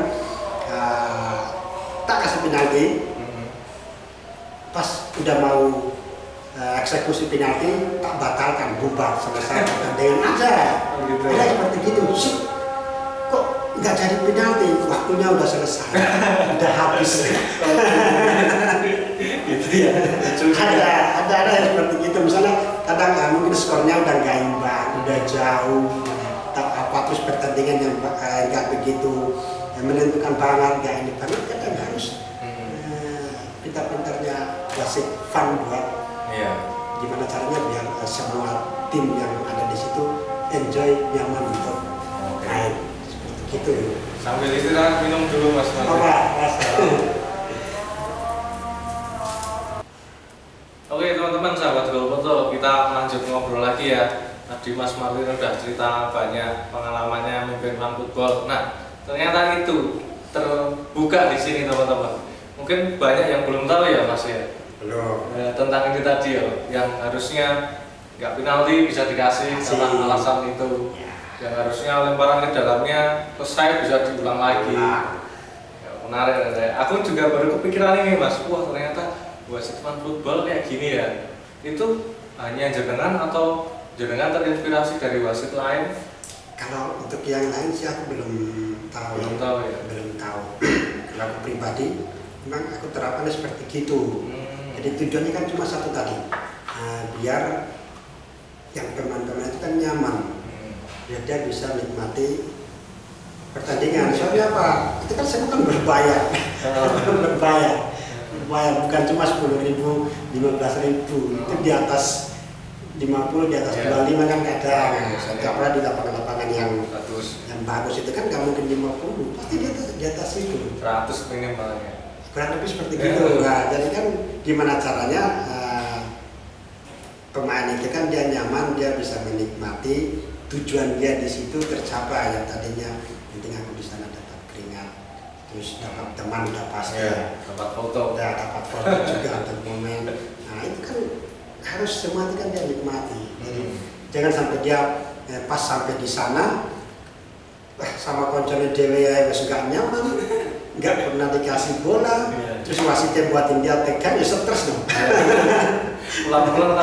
B: tak kasih penalti, pas udah mau eksekusi penalti tak batalkan, bubar selesai pertandingan aja. Ada seperti gitu. Kok nggak jadi penalti? Waktunya udah selesai, udah habis. Gitu ya. Ada yang seperti gitu. Misalnya kadang mungkin skornya udah nggak imbang, udah jauh. Terus pertandingan yang nggak begitu menentukan banget, nggak ini banget, kadang harus pintar-pintarnya wasit fun buat gimana caranya biar semua tim yang ada di situ enjoy, nyaman untuk main seperti gitu.
A: Sambil istirahat minum dulu Mas. Oke teman-teman, sahabat Golfoto, kita lanjut ngobrol lagi ya. Tadi Mas Martin udah cerita banyak pengalamannya memimpin fan football. Nah, ternyata itu terbuka di sini teman-teman. Mungkin banyak yang belum tahu ya Mas ya.
B: Belum.
A: Tentang ini tadi ya, yang harusnya nggak penalti bisa dikasih karena alasan itu. Yang harusnya lemparan ke dalamnya selesai bisa diulang lagi. Ya, menarik ya. Aku juga baru kepikiran ini Mas. Wah ternyata wasit fan football kayak gini ya. Itu hanya jenengan atau jenengan terinspirasi dari wasit lain?
B: Kalau untuk yang lain sih aku belum tahu.
A: Belum tahu ya.
B: Belum tahu. Kalau aku pribadi, memang aku terapkan seperti gitu. Jadi tujuannya kan cuma satu tadi, biar yang pemain-pemain itu kan nyaman, biar dia bisa nikmati pertandingan. Soalnya apa? Itu kan semua kan berbayar, berbayar, bukan cuma 10.000, 15.000. Itu di atas 50, di atas 25 kan kadang. Apalagi di lapangan-lapangan yang bagus itu kan nggak mungkin 50, pasti di atas itu.
A: 100 minimal ya.
B: Kurang lebih seperti gitu. Nah, jadi kan gimana caranya pemain itu kan dia nyaman, dia bisa menikmati, tujuan dia di situ tercapai. Yang tadinya penting aku di sana dapat keringat, terus dapat teman udah pasti,
A: dapat foto,
B: dapat foto juga untuk momen. Nah itu kan harus semua itu kan dia nikmati. Jadi jangan sampai dia pas sampai di sana, sama konconya dewe ya gak nyaman. Nggak pernah dikasih bola, terus wasitnya buatin dia tekan, ya stres dong.
A: Pulang-pulang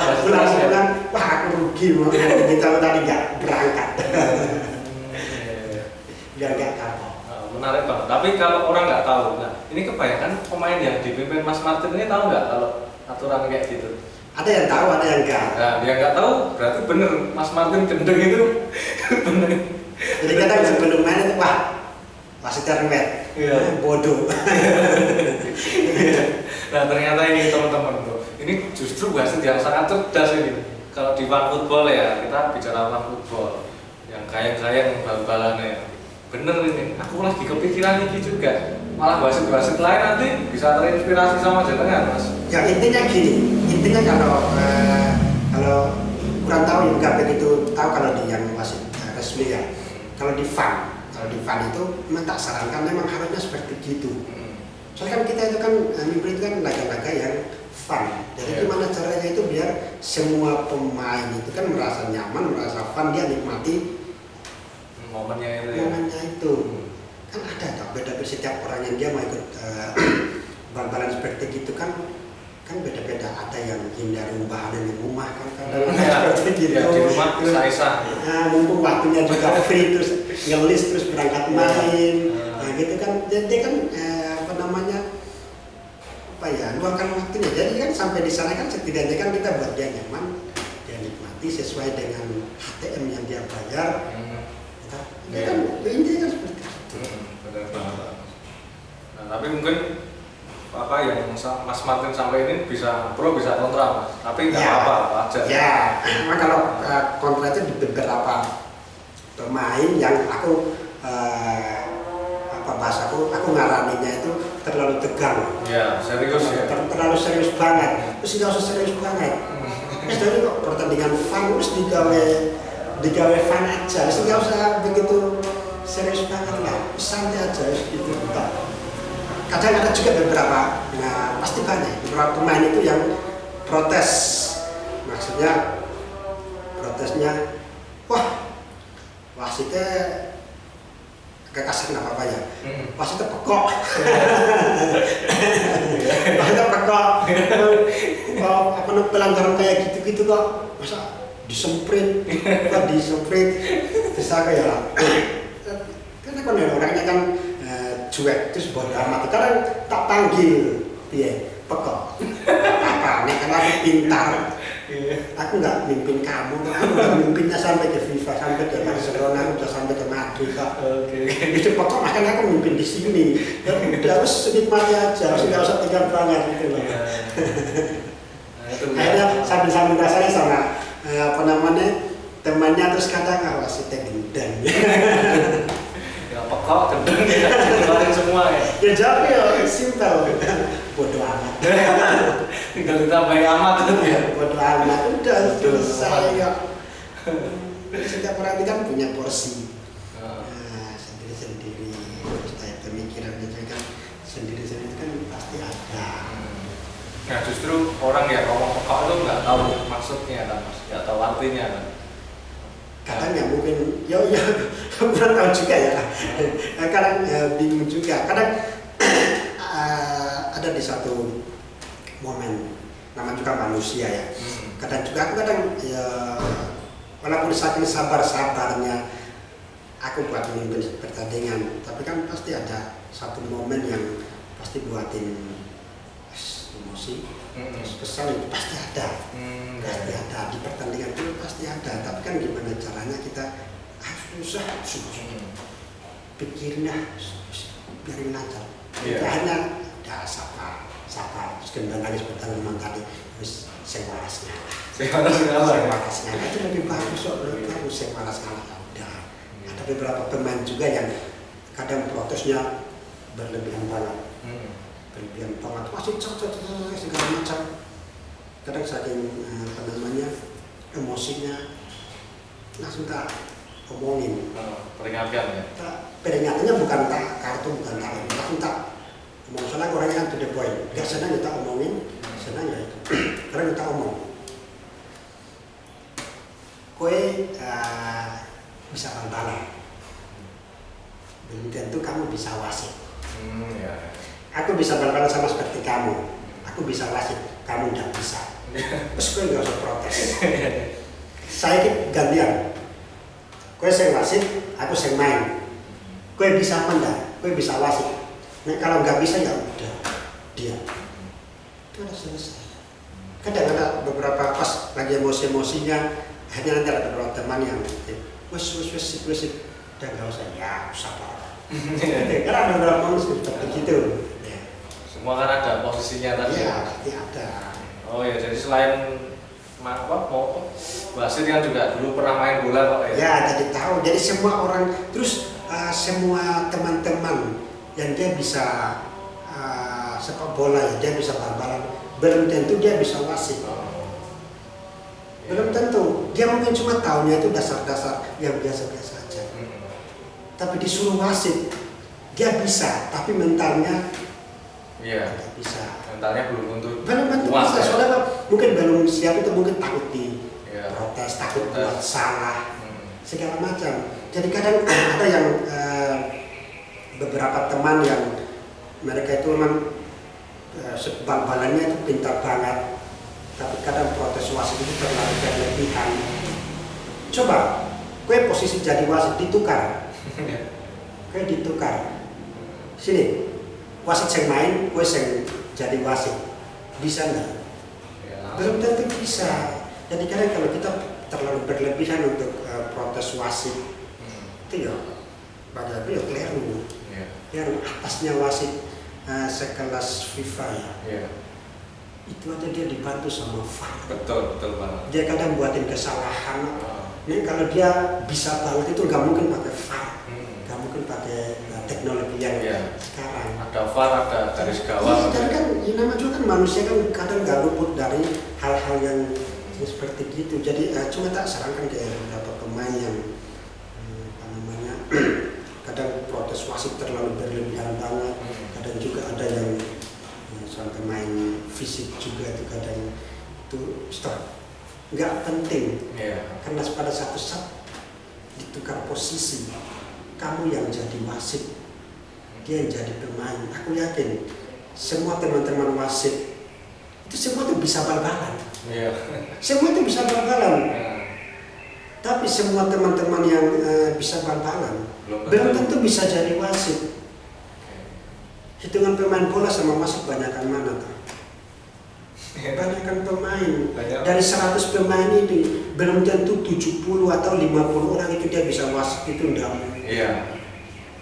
B: wah aku rugi, kita tadi nggak berangkat. Biar nggak kapok.
A: Menarik banget. Tapi kalau orang nggak tahu, nah ini kebanyakan pemain yang dipimpin Mas Martin ini tahu nggak kalau aturan kayak gitu?
B: Ada yang tahu, ada yang enggak.
A: Nah, yang nggak tahu berarti bener Mas Martin gendeng itu bener.
B: Jadi kadang sebelum main itu wasitnya rewet, bodoh.
A: Nah ternyata ini teman-teman tuh, ini justru wasit yang sangat cerdas ini. Kalau di fan football ya, kita bicara fan football, yang kayang-kayang bal-balannya. Bener ini, aku lagi kepikiran ini juga. Malah wasit-wasit lain nanti bisa terinspirasi sama jenengan Mas.
B: Ya intinya gini, kalau kurang tahu ya nggak begitu tahu kalau di yang wasit resmi ya. Kalau di fan itu memang tak sarankan, memang harusnya seperti itu. Soalnya kan kita itu kan mimpi itu kan laga-laga yang fun. Jadi gimana caranya itu biar semua pemain itu kan merasa nyaman, merasa fun, dia nikmati
A: momennya
B: itu. Kan ada tak beda-beda setiap orang yang dia mau ikut bal-balan seperti gitu kan beda-beda. Ada yang hindari bahan di rumah kan seperti gitu.
A: Di rumah bisa.
B: Mumpung waktunya juga free terus ngelis terus berangkat main. Nah gitu kan, jadi kan ya luangkan waktunya. Jadi kan sampai di sana kan setidaknya kan kita buat dia nyaman, dia nikmati sesuai dengan HTM yang dia bayar. Ya kan intinya kan seperti itu.
A: Benar banget. Nah, tapi mungkin apa yang Mas Martin sampai ini bisa pro bisa kontra Mas, tapi nggak apa-apa wajar.
B: Ya, memang kalau kontra itu di beberapa pemain yang aku bahasaku ngaraninya itu terlalu tegang.
A: Ya, serius ya.
B: Terlalu serius banget. Terus nggak usah serius banget. Terus dari kok pertandingan fun terus digawe fun aja. Terus nggak usah begitu serius banget lah. Santai aja gitu. Kadang ada juga beberapa, nah pasti banyak beberapa pemain itu yang protes. Maksudnya protesnya, wah wasitnya agak kasar nggak apa-apa ya. Wasitnya pekok. Wasitnya pekok. Apa pelanggaran kayak gitu-gitu kok, masa disemprit, bisa kayak lah. Karena kan orangnya kan cuek, terus bodoh amat. Kadang tak panggil, pekok. Apa? Nek kan aku pintar. Aku nggak mimpin kamu, aku nggak mimpinnya sampai ke FIFA, sampai ke Barcelona, udah sampai ke Madrid kok. Itu pokok makanya aku mimpin di sini. Ya udah harus nikmati aja, harus nggak usah tegang banget gitu loh. Akhirnya sambil rasanya sama temannya terus kadang si gendang.
A: Ya pekok gendang ya, keluarin semua ya.
B: Ya jawab ya simpel, bodoh amat.
A: Tinggal ditambahin amat itu ya.
B: Bodoh amat udah selesai ya. Setiap orang itu kan punya porsi. Sendiri-sendiri. Terus pemikirannya juga kan sendiri-sendiri kan pasti ada.
A: Nah justru orang yang ngomong pekok itu nggak tahu maksudnya kan Mas, nggak tahu artinya kan.
B: Katanya mungkin, ya kurang tahu juga ya. Kadang bingung juga. Kadang ada di satu momen, namanya juga manusia ya. Kadang juga aku ya, walaupun saking sabarnya aku buat memimpin pertandingan, tapi kan pasti ada satu momen yang pasti buatin emosi, kesal itu pasti ada. Pasti ada di pertandingan itu pasti ada, tapi kan gimana caranya kita susah pikirnya biarin aja. Hanya udah sabar terus gendang nangis pertandingan tadi terus sewalasnya itu lebih bagus lebih bagus sewalasnya udah. Ada beberapa pemain juga yang kadang protesnya berlebihan banget. Masih segala macam. Kadang saking emosinya langsung tak omongin.
A: Peringatkan ya?
B: Peringatannya bukan tak kartu, bukan tak langsung tak omong. Soalnya orangnya kan to the point. Gak senang kita omongin, senang ya itu. Karena kita omong. Kowe bisa bal-balan. Belum tentu kamu bisa wasit.
A: Ya.
B: Aku bisa bal-balan sama seperti kamu. Aku bisa wasit, kamu tidak bisa. Terus kowe nggak usah protes. Saya gantian. Kowe sing wasit, aku sing main. Kowe bisa apa enggak? Kowe bisa wasit. Nah kalau nggak bisa ya udah dia. Itu udah selesai. Kadang ada beberapa pas lagi emosinya, hanya nanti ada beberapa teman yang wes udah nggak usah ya sabar. Karena ada beberapa manusia seperti gitu.
A: Semua kan ada posisinya tadi.
B: Iya, pasti ada.
A: Oh ya, jadi selain wasit kan juga dulu pernah main bola kok ya?
B: Ya, jadi tahu. Jadi semua orang, terus semua teman-teman yang dia bisa sepak bola ya, dia bisa bal-balan. Belum tentu dia bisa wasit. Belum tentu. Dia mungkin cuma tahunya itu dasar-dasar yang biasa-biasa aja. Tapi disuruh wasit, dia bisa. Tapi mentalnya tidak bisa.
A: Mentalnya belum tentu.
B: Belum tentu bisa. Soalnya mungkin belum siap itu, mungkin takut protes, takut buat salah, segala macam. Jadi kadang ada yang beberapa teman yang mereka itu memang bal-balannya itu pintar banget, tapi kadang protes wasit itu terlalu berlebihan. Coba, kue posisi jadi wasit ditukar, kue ditukar. Sini, wasit yang main, kue yang jadi wasit, bisa nggak?
A: Ya,
B: Belum tentu bisa. Jadi kadang kalau kita terlalu berlebihan untuk protes wasit, itu ya pada itu ya keliru.
A: Iya.
B: Yang atasnya wasit sekelas FIFA ya,
A: Iya.
B: itu aja dia dibantu sama VAR.
A: Betul banget.
B: Dia kadang buatin kesalahan.
A: Oh.
B: Ini kalau dia bisa banget itu nggak mungkin pakai VAR,
A: Hmm.
B: nggak mungkin pakai teknologi yang
A: Iya.
B: sekarang.
A: Ada VAR, ada garis
B: Iya,
A: gawang.
B: dan kan ya nama juga kan manusia kan kadang nggak luput dari hal-hal yang seperti gitu. Jadi cuma tak sarankan ke beberapa pemain yang apa namanya kadang protes wasit terlalu berlebihan banget. Kadang juga ada yang sampai main fisik juga itu kadang itu stop, nggak penting.
A: Iya.
B: Karena pada satu saat ditukar posisi, kamu yang jadi wasit, dia yang jadi pemain. Aku yakin semua teman-teman wasit itu semua itu bisa bal-balan.
A: Iya.
B: Semua itu bisa bal-balan.
A: Nah,
B: Tapi semua teman-teman yang bisa bal-balan belum tentu bisa jadi wasit. Hitungan pemain bola sama wasit banyakkan mana tuh? Banyakkan pemain.
A: Banyak.
B: Dari 100 pemain itu belum tentu 70 atau 50 orang itu dia bisa wasit, itu enggak.
A: Iya.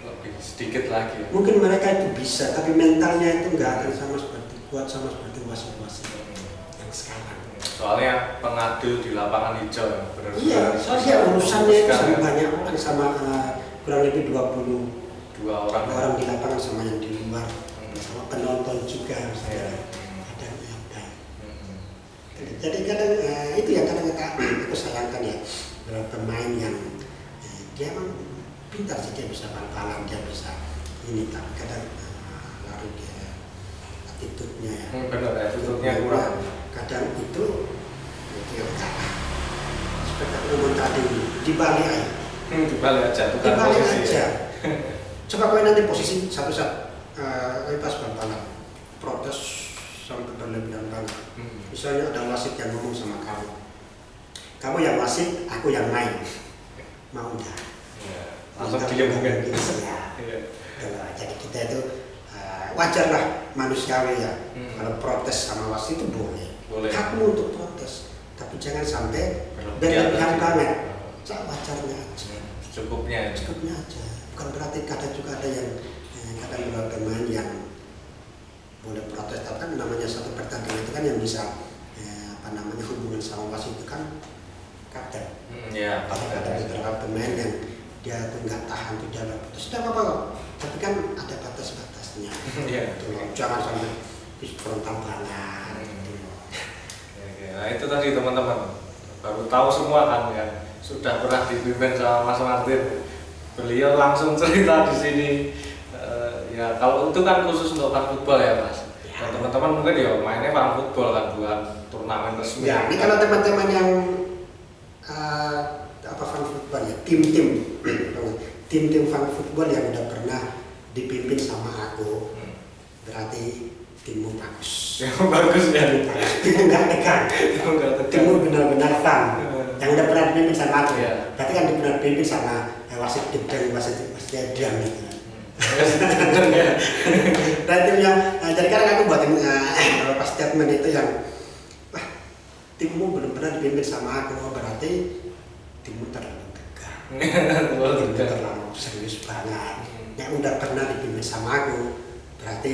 A: Lebih sedikit lagi.
B: Mungkin mereka itu bisa, tapi mentalnya itu enggak akan sama seperti kuat sama seperti wasit-wasit yang sekarang.
A: Soalnya pengadil di lapangan hijau ya, benar-benar.
B: Iya, soalnya urusannya itu sama
A: Sekarang
B: banyak orang, sama kurang lebih 20
A: dua orang.
B: orang di lapangan sama yang di luar, sama penonton juga
A: Iya.
B: misalnya. Ada yang baik.
A: Hmm.
B: Jadi kadang itu yang kadang aku sayangkan ya, beberapa pemain yang dia emang pintar sih, dia bisa bal-balan, dia bisa ini, tapi kadang lari dia attitude-nya ya.
A: Benar ya, tutupnya kurang.
B: Kadang itu yang kalah. Seperti aku ngomong tadi, dibalik aja.
A: Dibalik aja, tukar
B: Dibalik
A: posisi.
B: aja. Coba kau nanti posisi satu saat pas bal-balan, protes sampai berlebihan banget. Misalnya ada wasit yang ngomong sama kamu yang wasit, aku yang main, mau nggak?
A: Iya. Langsung diam kan?
B: Ya.
A: Iya.
B: Jadi kita itu wajar lah, manusiawi ya.
A: Hmm.
B: Kalau protes sama wasit itu boleh.
A: Boleh.
B: Hakmu untuk protes, tapi jangan sampai
A: Berlebihan
B: berlebihan
A: aja.
B: banget. Wajarnya aja,
A: Cukupnya.
B: cukupnya aja. Bukan berarti kadang juga ada yang kadang beberapa pemain yang boleh protes, tapi kan namanya satu pertandingan itu kan yang bisa apa namanya hubungan sama wasit itu kan kapten.
A: Iya,
B: Ada beberapa pemain yang dia tuh nggak tahan, tuh dia protes, tidak apa-apa kok. Tapi kan ada batas-batasnya.
A: Iya.
B: Gitu loh. Jangan sampai frontal banget. Gitu loh.
A: Oke, nah itu tadi teman-teman baru tahu semua kan ya, sudah pernah dipimpin sama Mas Martin. Beliau langsung cerita di sini. Ya kalau itu kan khusus untuk fan football ya Mas. Dan teman-teman mungkin ya mainnya fan football kan, bukan turnamen resmi.
B: Ya, ini kalau teman-teman yang apa fan football ya, tim-tim fan football yang udah pernah dipimpin sama aku, berarti timmu bagus.
A: Bagus ya.
B: Timmu nggak tegang.
A: Enggak tegang.
B: Timmu benar-benar fan. Yang udah pernah dipimpin sama aku,
A: Iya.
B: berarti kan dia pernah dipimpin sama wasit gedeng, wasit diam gitu. Dan timnya, jadi kadang aku buatin beberapa statement itu yang, wah, timmu belum pernah dipimpin sama aku, berarti timmu terlalu tegang. Timmu terlalu serius banget. Yang udah pernah dipimpin sama aku, berarti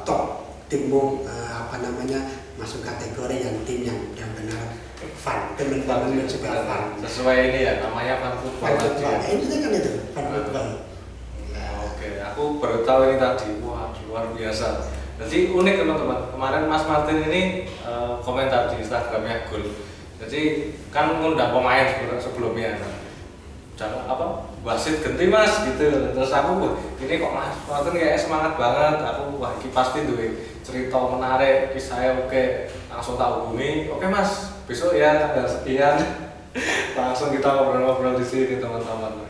B: top. Timmu apa namanya masuk kategori yang tim yang benar fun, teman-teman juga fun.
A: Sesuai ini ya, namanya fan football.
B: Fun football. Ini kan itu fun football.
A: Oke, aku baru tahu ini tadi. Wah, luar biasa. Jadi unik teman-teman. Kemarin Mas Martin ini komentar di Instagramnya Gol. Jadi kan ngundang pemain sebelumnya. Jangan apa, wasit ganti Mas gitu. Terus aku, wah, ini kok Mas Martin kayak semangat banget. Aku wah, ini pasti duwe cerita menarik, kisahnya oke. Langsung tak hubungi. Oke Mas, besok ya tanggal sekian. Langsung kita ngobrol-ngobrol di sini teman-teman.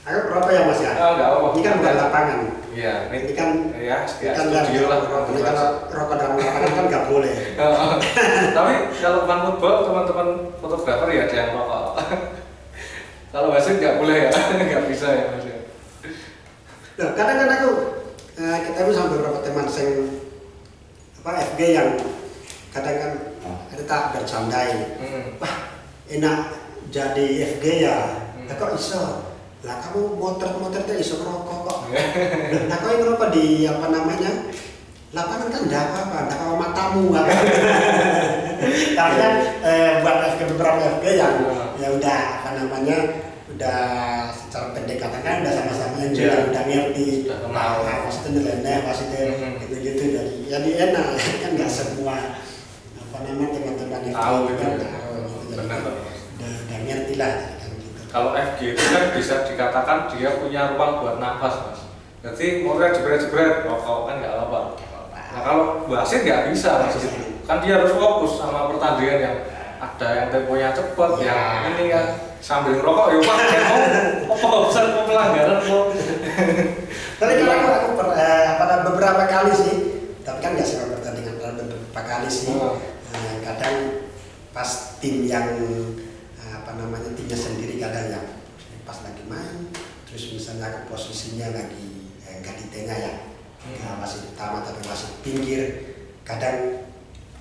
B: Ayo berapa ya Mas ya?
A: Enggak apa-apa.
B: Ini kan bukan lapangan.
A: Iya,
B: Ini kan
A: ya,
B: ini kan
A: studio lah.
B: Ini kalau rokok dalam lapangan kan nggak boleh.
A: Tapi kalau fan football teman-teman fotografer ya ada yang rokok. Kalau wasit nggak boleh ya, nggak bisa ya Mas ya.
B: Nah, kadang-kadang aku kita itu sama beberapa teman yang bersandai. Wah, enak jadi FG ya. Lah kok iso? Lah kamu motret-motretnya iso ngerokok kok. Nah kau yang ngerokok di apa namanya? Lapangan kan enggak apa-apa, enggak apa matamu apa. Tapi kan buat FG beberapa FG yang ya udah apa namanya? Udah secara pendekatan kan udah sama-sama yang juga udah ngerti.
A: Udah kenal.
B: Maksudnya nyeleneh, maksudnya gitu-gitu jadi enak kan nggak semua apa namanya teman-teman FG
A: Tahu
B: itu kan
A: gitu.
B: tahu gitu. Jadi
A: Benar.
B: udah ngerti lah kan gitu.
A: Kalau FG itu kan bisa dikatakan dia punya ruang buat nafas, Mas. Jadi mau jebret-jebret rokok kan nggak apa-apa. Nah kalau wasit nggak bisa Mas gitu. Kan dia harus fokus sama pertandingan yang ada yang temponya cepat, yang ini kan sambil ngerokok ya Pak, mau pelanggaran mau.
B: Tapi kalau aku pada beberapa kali sih, tapi kan nggak semua pertandingan, beberapa kali sih. Kadang pas tim yang apa namanya timnya sendiri kadang yang pas lagi main, terus misalnya posisinya lagi nggak di tengah ya, nggak wasit utama tapi wasit pinggir, kadang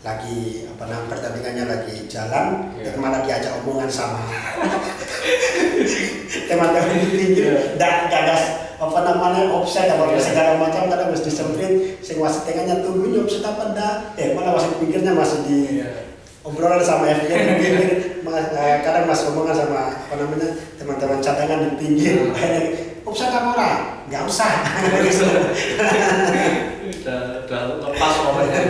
B: lagi apa namanya pertandingannya lagi jalan, malah diajak omongan sama teman-teman di pinggir, nggak ada apa namanya offside apa segala macam, kadang harus disemprit, sing wasit tengahnya tunggu ini offside apa enggak, malah wasit pinggirnya masih di obrolan sama FG di pinggir, kadang masih omongan sama apa namanya teman-teman cadangan di pinggir, offside apa ora? Nggak usah.
A: Udah lepas momennya.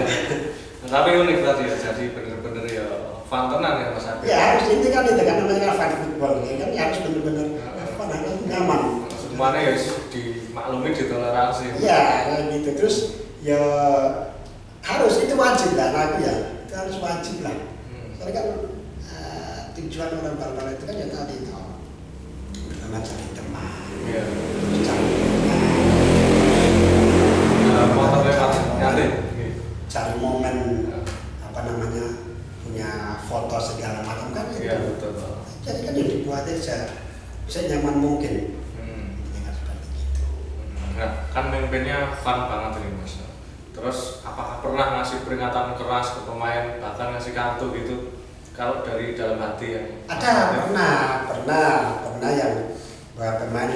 A: Tapi unik tadi ya, jadi bener-bener ya fun tenan ya Mas Abi.
B: Ya harus itu kan namanya kan fun football ya kan harus bener-bener apa namanya nyaman.
A: Semuanya ya dimaklumi, ditoleransi.
B: Iya kayak gitu terus ya harus itu wajib lah aku ya itu harus wajib lah. Soalnya kan tujuan orang bal-bal itu kan ya tadi itu pertama cari teman.
A: Iya.
B: Cari
A: Motor lewat nyari.
B: cari momen apa namanya punya foto segala macam kan itu.
A: Iya betul.
B: Jadi kan yang dibuat aja bisa nyaman mungkin. Dengan seperti itu.
A: Nah, kan memimpinnya fun banget ini Mas. Terus apakah pernah ngasih peringatan keras ke pemain, bahkan ngasih kartu gitu? Kalau dari dalam hati yang
B: Ada pernah yang beberapa pemain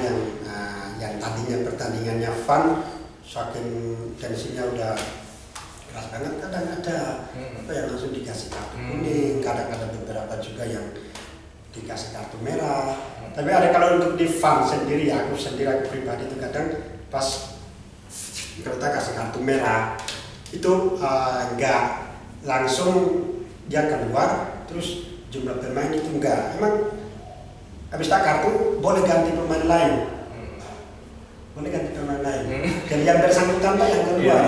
B: yang tadinya pertandingannya fun, saking tensinya udah keras banget, kadang ada apa yang langsung dikasih kartu kuning, kadang ada beberapa juga yang dikasih kartu merah. Tapi ada kalau untuk di fun sendiri, aku pribadi itu kadang pas kita kasih kartu merah itu nggak langsung dia keluar terus jumlah pemain itu enggak, emang habis tak kartu boleh ganti pemain lain, dan yang bersangkutan yang keluar.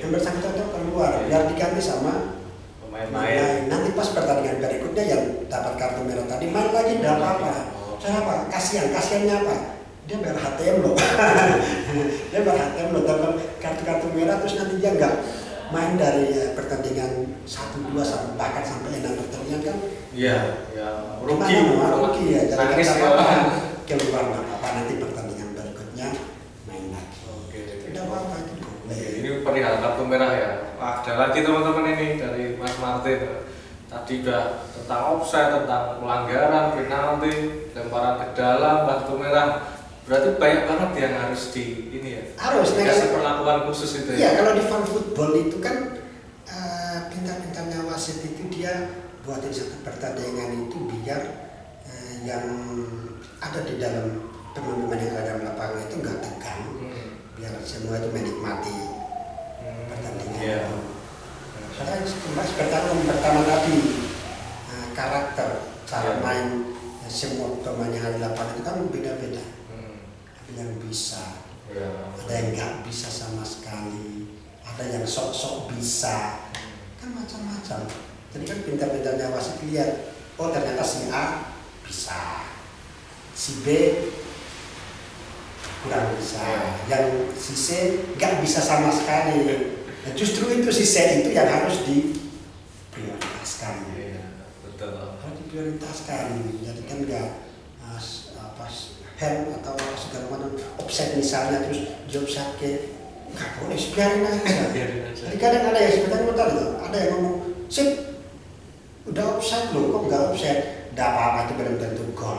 B: Yang bersangkutan itu keluar biar diganti sama
A: pemain lain.
B: Nanti pas pertandingan berikutnya yang dapat kartu merah tadi main lagi tidak apa-apa. Saya apa? Kasihannya apa? Dia bayar HTM loh. Dapat kartu merah terus nanti dia nggak main dari pertandingan 1-2 sampai bahkan sampai 6 pertandingan kan?
A: Iya, ya rugi
B: ya. Jadi
A: nangis
B: kan
A: ya.
B: Keluar nggak apa nanti pertandingan berikutnya main lagi. Tidak apa-apa itu.
A: Ini perihal kartu merah ya. Ada lagi teman-teman ini dari Mas Martin. Tadi udah tentang offside, tentang pelanggaran, penalti, lemparan ke dalam, kartu merah. Berarti banyak banget yang harus di ini ya.
B: Harus
A: dikasih perlakuan khusus itu ya.
B: Iya, kalau di fun football itu kan pintar-pintarnya wasit itu dia buatin satu pertandingan itu biar yang ada di dalam teman-teman yang ada dalam lapangan itu nggak tegang, biar semua itu menikmati pertandingan.
A: Yeah.
B: Karena pertama tadi karakter cara main semua pemain yang ada di lapangan itu kan beda-beda. Ada yang bisa, ada yang nggak bisa sama sekali, ada yang sok-sok bisa, kan macam-macam. Jadi kan pintar-pintarnya wasit lihat, oh ternyata si A bisa, si B kurang bisa, yang si C nggak bisa sama sekali. Nah, justru itu si C itu yang harus diprioritaskan.
A: Betul.
B: Harus diprioritaskan. Jadi kan nggak hand atau segala macam offset misalnya terus job sakit nggak boleh biarin aja. Jadi kadang ada yang sebenarnya motor itu ada yang ngomong sip offside loh, kok nggak offside? Nggak apa-apa, itu belum tentu gol.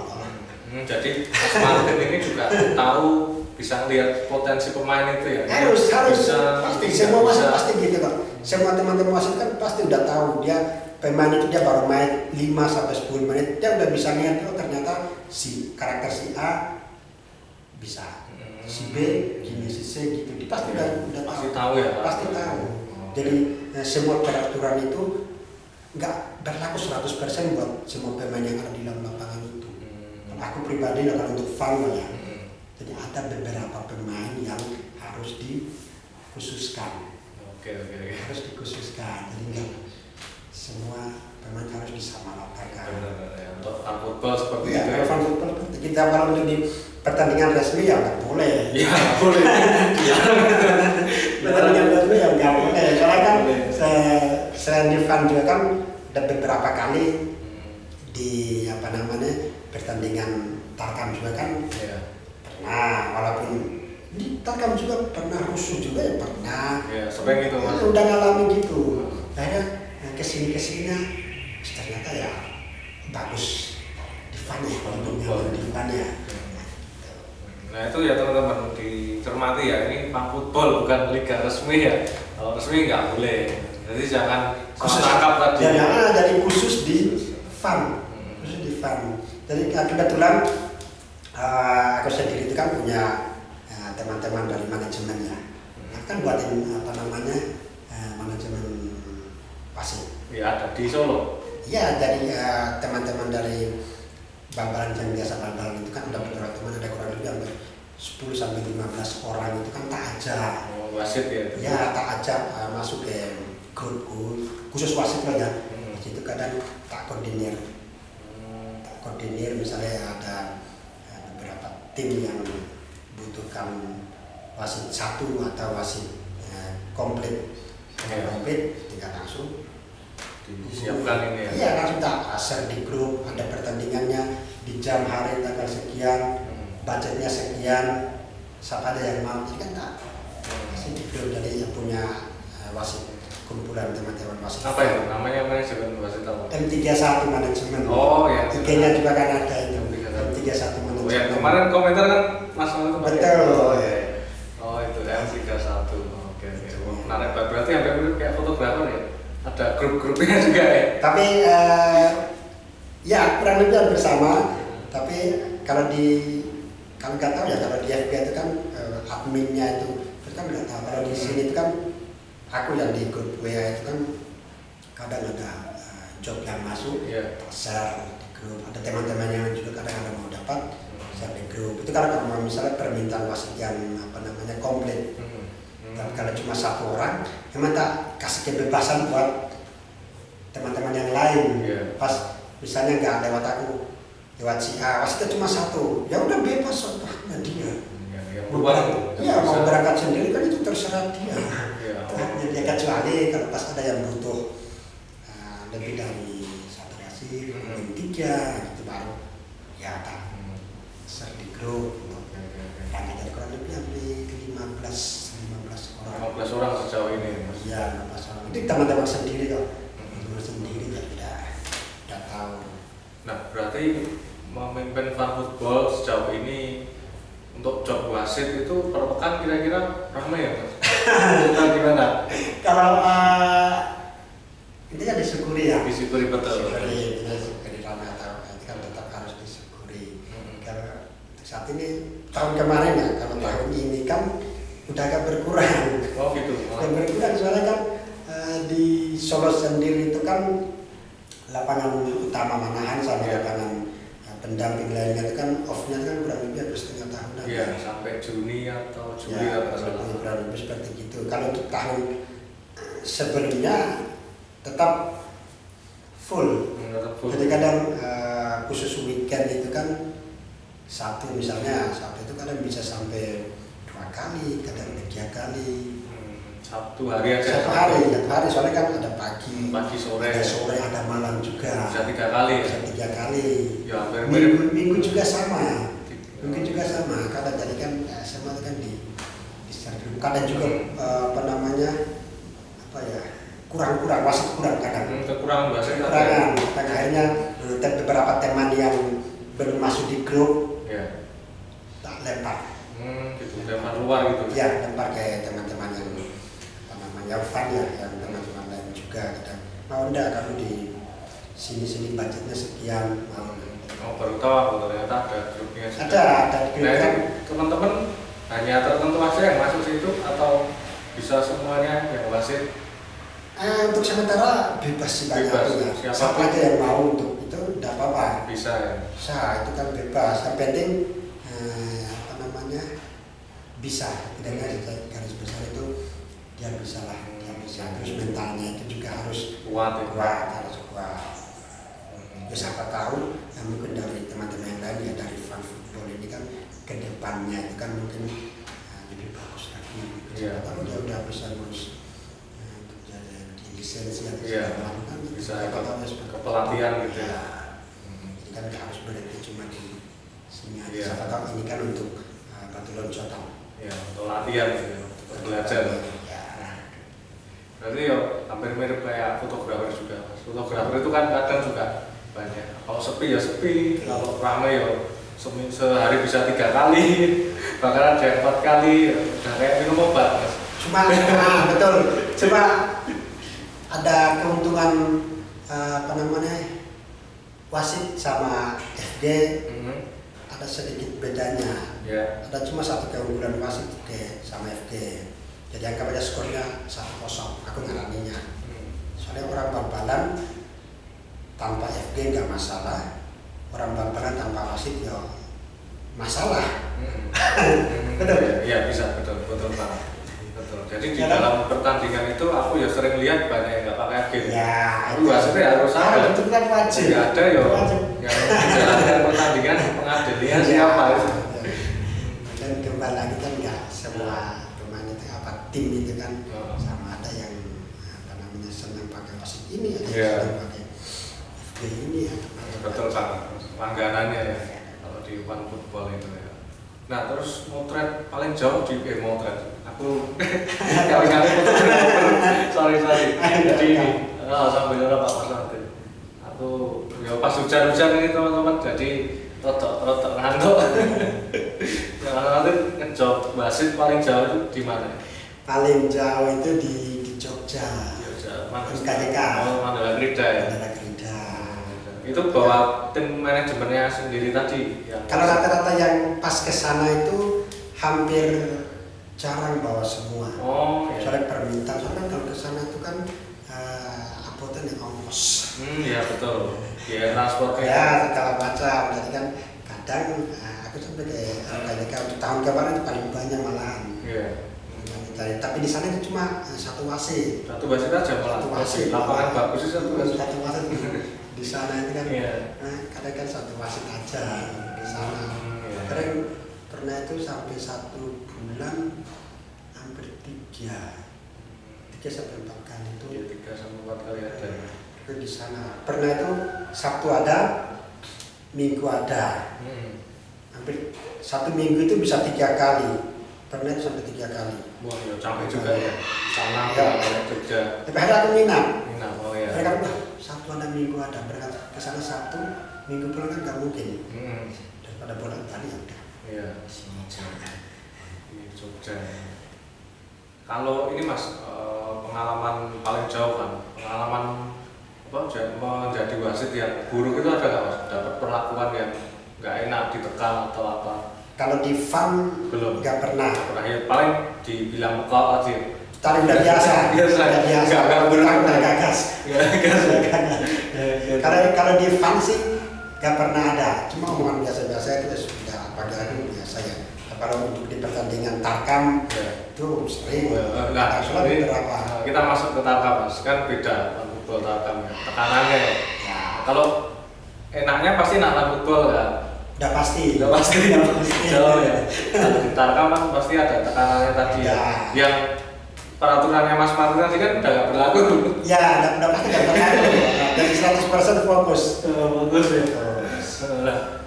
A: Jadi Mas Martin ini juga tahu, bisa lihat potensi pemain itu ya.
B: Harus
A: bisa,
B: pasti
A: bisa,
B: semua wasit
A: bisa.
B: pasti gitu kok. Semua teman-teman wasit kan pasti udah tahu dia pemain itu dia baru main 5 sampai 10 menit dia udah bisa lihat oh ternyata si karakter si A bisa, si B gini, si C gitu. Dia pasti udah
A: Pasti tahu ya.
B: pasti tahu. Jadi semua peraturan itu nggak berlaku 100% buat semua pemain yang ada di dalam lapangan itu. Aku pribadi kalau untuk fan ya. Jadi ada beberapa pemain yang harus dikhususkan.
A: Oke.
B: Harus dikhususkan. Jadi enggak semua pemain harus disamaratakan.
A: Benar ya. Untuk fan football seperti
B: Iya,
A: itu.
B: kalau fan football kita kalau untuk di pertandingan resmi ya nggak boleh.
A: Iya, boleh.
B: Pertandingan resmi ya nggak boleh. Soalnya kan selain di fan juga kan ada beberapa kali di apa namanya pertandingan Tarkam juga kan
A: Iya.
B: pernah, walaupun di Tarkam juga pernah rusuh juga ya pernah.
A: Iya, sering itu Mas.
B: Udah ngalamin gitu. Akhirnya kesini ternyata ya bagus di fan ya, kalau di fan ya.
A: Nah itu ya teman-teman dicermati ya, ini fan football bukan liga resmi ya. Kalau resmi nggak boleh. Jadi jangan salah tangkap tadi.
B: Jadi khusus di fan, khusus di fan. Jadi kebetulan aku sendiri itu kan punya teman-teman dari manajemen ya. Aku kan buatin apa namanya manajemen wasit.
A: Ya ada di Solo.
B: Iya, jadi teman-teman dari bal-balan yang biasa bal-balan itu kan ada beberapa teman, ada kurang lebih hampir 10 sampai 15 orang itu kan tak ajak.
A: Oh, wasit ya.
B: Ya tak ajak masuk ke grup khusus wasit lah ya. Di situ kadang tak koordinir. Tak koordinir misalnya ada beberapa tim yang butuhkan wasit satu atau wasit komplit. Komplit tinggal langsung
A: disiapkan ini ya.
B: Iya, langsung tak share di grup, ada pertandingannya di jam hari tanggal sekian, budgetnya sekian, siapa ada yang mau, jadi kan tak kasih di grup. Jadi yang punya wasit, kumpulan teman-teman wasit.
A: Apa itu namanya manajemen wasit apa?
B: M31 manajemen.
A: Oh ya.
B: IG-nya juga kan ada itu.
A: M31
B: M31 manajemen.
A: Oh ya, kemarin komentar kan Mas Malu pakai.
B: Betul.
A: Oh ya. Oh itu M31. Oke. Menarik, berarti hampir kayak fotografer ya. Ada grup-grupnya juga ya.
B: Tapi ya kurang lebih hampir sama. Tapi kalau nggak tahu ya, kalau di FB itu kan adminnya itu kan nggak tahu. Kalau di sini itu kan aku yang di grup WA itu kan kadang ada job yang masuk, share di grup. Ada teman-teman yang juga kadang ada mau dapat share di grup. Itu kalau misalnya permintaan wasit yang apa namanya komplit. Dan kalau cuma satu orang, emang tak kasih kebebasan buat teman-teman yang lain. Pas misalnya nggak lewat aku, lewat si A, wasitnya cuma satu, ya udah bebas soalnya dia. Mau berangkat sendiri kan itu terserah dia. Jadi kecuali kalau pas ada yang butuh lebih dari satu wasit, mungkin 3 gitu baru ya tak share di grup. Yang ada kurang lebih hampir 15
A: orang sejauh ini Mas.
B: Iya, 15 orang. Itu teman-teman sendiri kok. Teman sendiri ya udah tahu.
A: Nah, berarti memimpin fan football sejauh ini untuk job wasit itu per pekan kira-kira ramai ya Mas? Kita gimana?
B: Kalau intinya disyukuri ya.
A: Disyukuri betul.
B: Disyukuri ramai atau kan tetap harus disyukuri. Kalau saat ini tahun kemarin ya, kalau tahun ini kan udah agak berkurang.
A: Oh gitu.
B: Yang berkurang soalnya kan di Solo sendiri itu kan lapangan utama Manahan sama lapangan pendamping lainnya itu kan off-nya kan kurang lebih hampir setengah tahun.
A: Iya, sampai Juni atau Juli
B: ya,
A: atau
B: kurang lebih seperti itu. Kalau untuk tahun sebelumnya tetap full. Jadi kadang khusus weekend itu kan Sabtu misalnya, Sabtu itu kadang bisa sampai 2 kali, kadang 3 kali.
A: Sabtu hari aja.
B: Satu hari, soalnya kan ada pagi,
A: sore,
B: ada malam juga.
A: Bisa 3 kali.
B: Bisa 3 kali.
A: Ya, hampir mirip.
B: Minggu juga sama. Kadang jadi kan semua itu kan di kadang juga kurang wasit kurang kadang.
A: Kekurangan wasit
B: Kekurangan. Dan akhirnya beberapa teman yang belum masuk di grup
A: ya.
B: tak lempar.
A: Gitu, lempar luar gitu.
B: Ya, lempar ke teman-teman yang apa namanya fan ya, yang teman-teman lain juga kadang. Mau enggak kamu di sini budgetnya sekian mau.
A: Oh, baru tahu aku ternyata ada grupnya.
B: Ada grup.
A: Nah, itu teman-teman hanya tertentu aja yang masuk situ atau bisa semuanya yang wasit?
B: Untuk sementara bebas sih banyak ya. Siapa aja yang mau untuk itu tidak apa-apa.
A: Bisa ya.
B: Bisa, itu kan bebas. Yang penting apa namanya bisa. Tidak garis besar itu dia bisa lah. Dia bisa. Terus mentalnya itu juga harus
A: Kuat ya.
B: harus kuat. Ya, siapa tahu mungkin dari teman-teman yang lain ya dari fan football ini kan kedepannya itu kan mungkin lebih bagus lagi.
A: Iya.
B: Kalau dia udah bisa ngurus di lisensi atau
A: Iya.
B: kan
A: Bisa
B: tahu
A: kepelatihan gitu ya.
B: Jadi kan nggak harus berhenti cuma di sini aja.
A: Iya.
B: Siapa tahu ini kan untuk batu loncatan.
A: Ya, untuk latihan gitu ya, untuk belajar.
B: Ya.
A: Berarti ya hampir mirip kayak fotografer juga. Fotografer itu kan kadang juga banyak. Kalau sepi ya sepi, kalau ramai ya sehari bisa 3 kali, bahkan ada yang 4 kali, udah kayak minum obat. Mas.
B: Cuma betul. Cuma ada keuntungan apa namanya wasit sama FG ada sedikit bedanya.
A: Ya.
B: Ada cuma satu keunggulan wasit sama FG. Jadi anggap aja skornya 1-0. Aku ngaraninya. Soalnya orang bal-balan tanpa FG nggak masalah. Orang bal-balan tanpa wasit ya masalah. Betul.
A: Iya bisa betul Pak. Betul. Jadi di dalam pertandingan itu aku ya sering lihat banyak yang nggak pakai game.
B: Ya.
A: Aku wasitnya harus ada.
B: Itu kan wajib.
A: Nggak ada ya. Yang menjalankan pertandingan pengadilnya siapa itu?
B: Dan kembali lagi kan nggak semua pemain itu apa tim itu kan sama ada yang apa namanya senang pakai wasit ini ada yang senang pakai FG ini ya.
A: Betul Pak. Langganannya ya kalau di One Football itu ya. Nah terus motret paling jauh di motret. Aku kali-kali fotografer. Sorry. Jadi ini sambil orang Pak Mas Martin. Aku ya pas hujan-hujan ini teman-teman jadi rotok ngantuk. Ya Mas Martin ngejob wasit paling jauh itu di mana?
B: Paling jauh itu di Jogja.
A: KJK. Oh, Mandala Krida ya.
B: Mandala Krida.
A: Itu bawa tim manajemennya sendiri tadi.
B: Kalau rata-rata yang pas ke sana itu hampir jarang bawa semua.
A: Oh, iya.
B: Soalnya permintaan, soalnya kalau ke sana itu kan apoten yang ongkos.
A: Iya betul. Ya transportnya.
B: Ya segala macam. Jadi kan kadang aku sampai KJK untuk tahun kemarin itu paling banyak malahan.
A: Iya.
B: Tapi di sana itu cuma satu wasit.
A: Satu wasit aja malah.
B: Satu wasit.
A: Lapangan bagus sih satu wasit.
B: Satu wasit. Di sana itu kan kadang kan satu wasit aja di sana. Kadang pernah itu sampai 1 bulan hampir 3 sampai 4 kali itu.
A: Ya, 3 sampai 4 kali ada.
B: Itu di sana. Pernah itu Sabtu ada, Minggu ada. Hampir 1 minggu itu bisa 3 kali. Pernah itu sampai 3 kali.
A: Wah, ya capek juga ya. Sana
B: ya.
A: Jogja.
B: Tapi akhirnya aku minat.
A: Oh ya.
B: Mereka bilang, Sabtu ada, Minggu ada. Berangkat ke sana Sabtu, Minggu pulang kan nggak mungkin. Daripada bolak-balik ya udah.
A: Iya. Jogja. Kalau ini Mas, pengalaman paling jauh kan, pengalaman apa menjadi wasit yang buruk itu ada nggak Mas? Dapat perlakuan yang nggak enak, ditekan atau apa?
B: Kalau di FAN
A: belum.
B: Nggak pernah.
A: Ya, paling dibilang bekal aja.
B: Tadi udah biasa. Udah biasa.
A: Nggak
B: berang udah gagas.
A: Gagas.
B: Kalau di FAN sih nggak pernah ada. Cuma omongan biasa-biasa itu sudah bagi aku biasa ya. Kalau untuk di pertandingan Tarkam itu sering.
A: Nah,
B: soalnya berapa?
A: Kita masuk ke Tarkam Mas, kan beda football Tarkam ya. Tekanannya.
B: Ya.
A: Kalau enaknya pasti nak football kan.
B: Udah pasti.
A: Jauh ya. Kalau di Tarkam kan pasti ada tekanannya tadi ya. Yang peraturannya Mas Martin tadi kan udah nggak berlaku.
B: Ya, udah pasti nggak berlaku. Dari 100% fokus.
A: Fokus ya. Nah,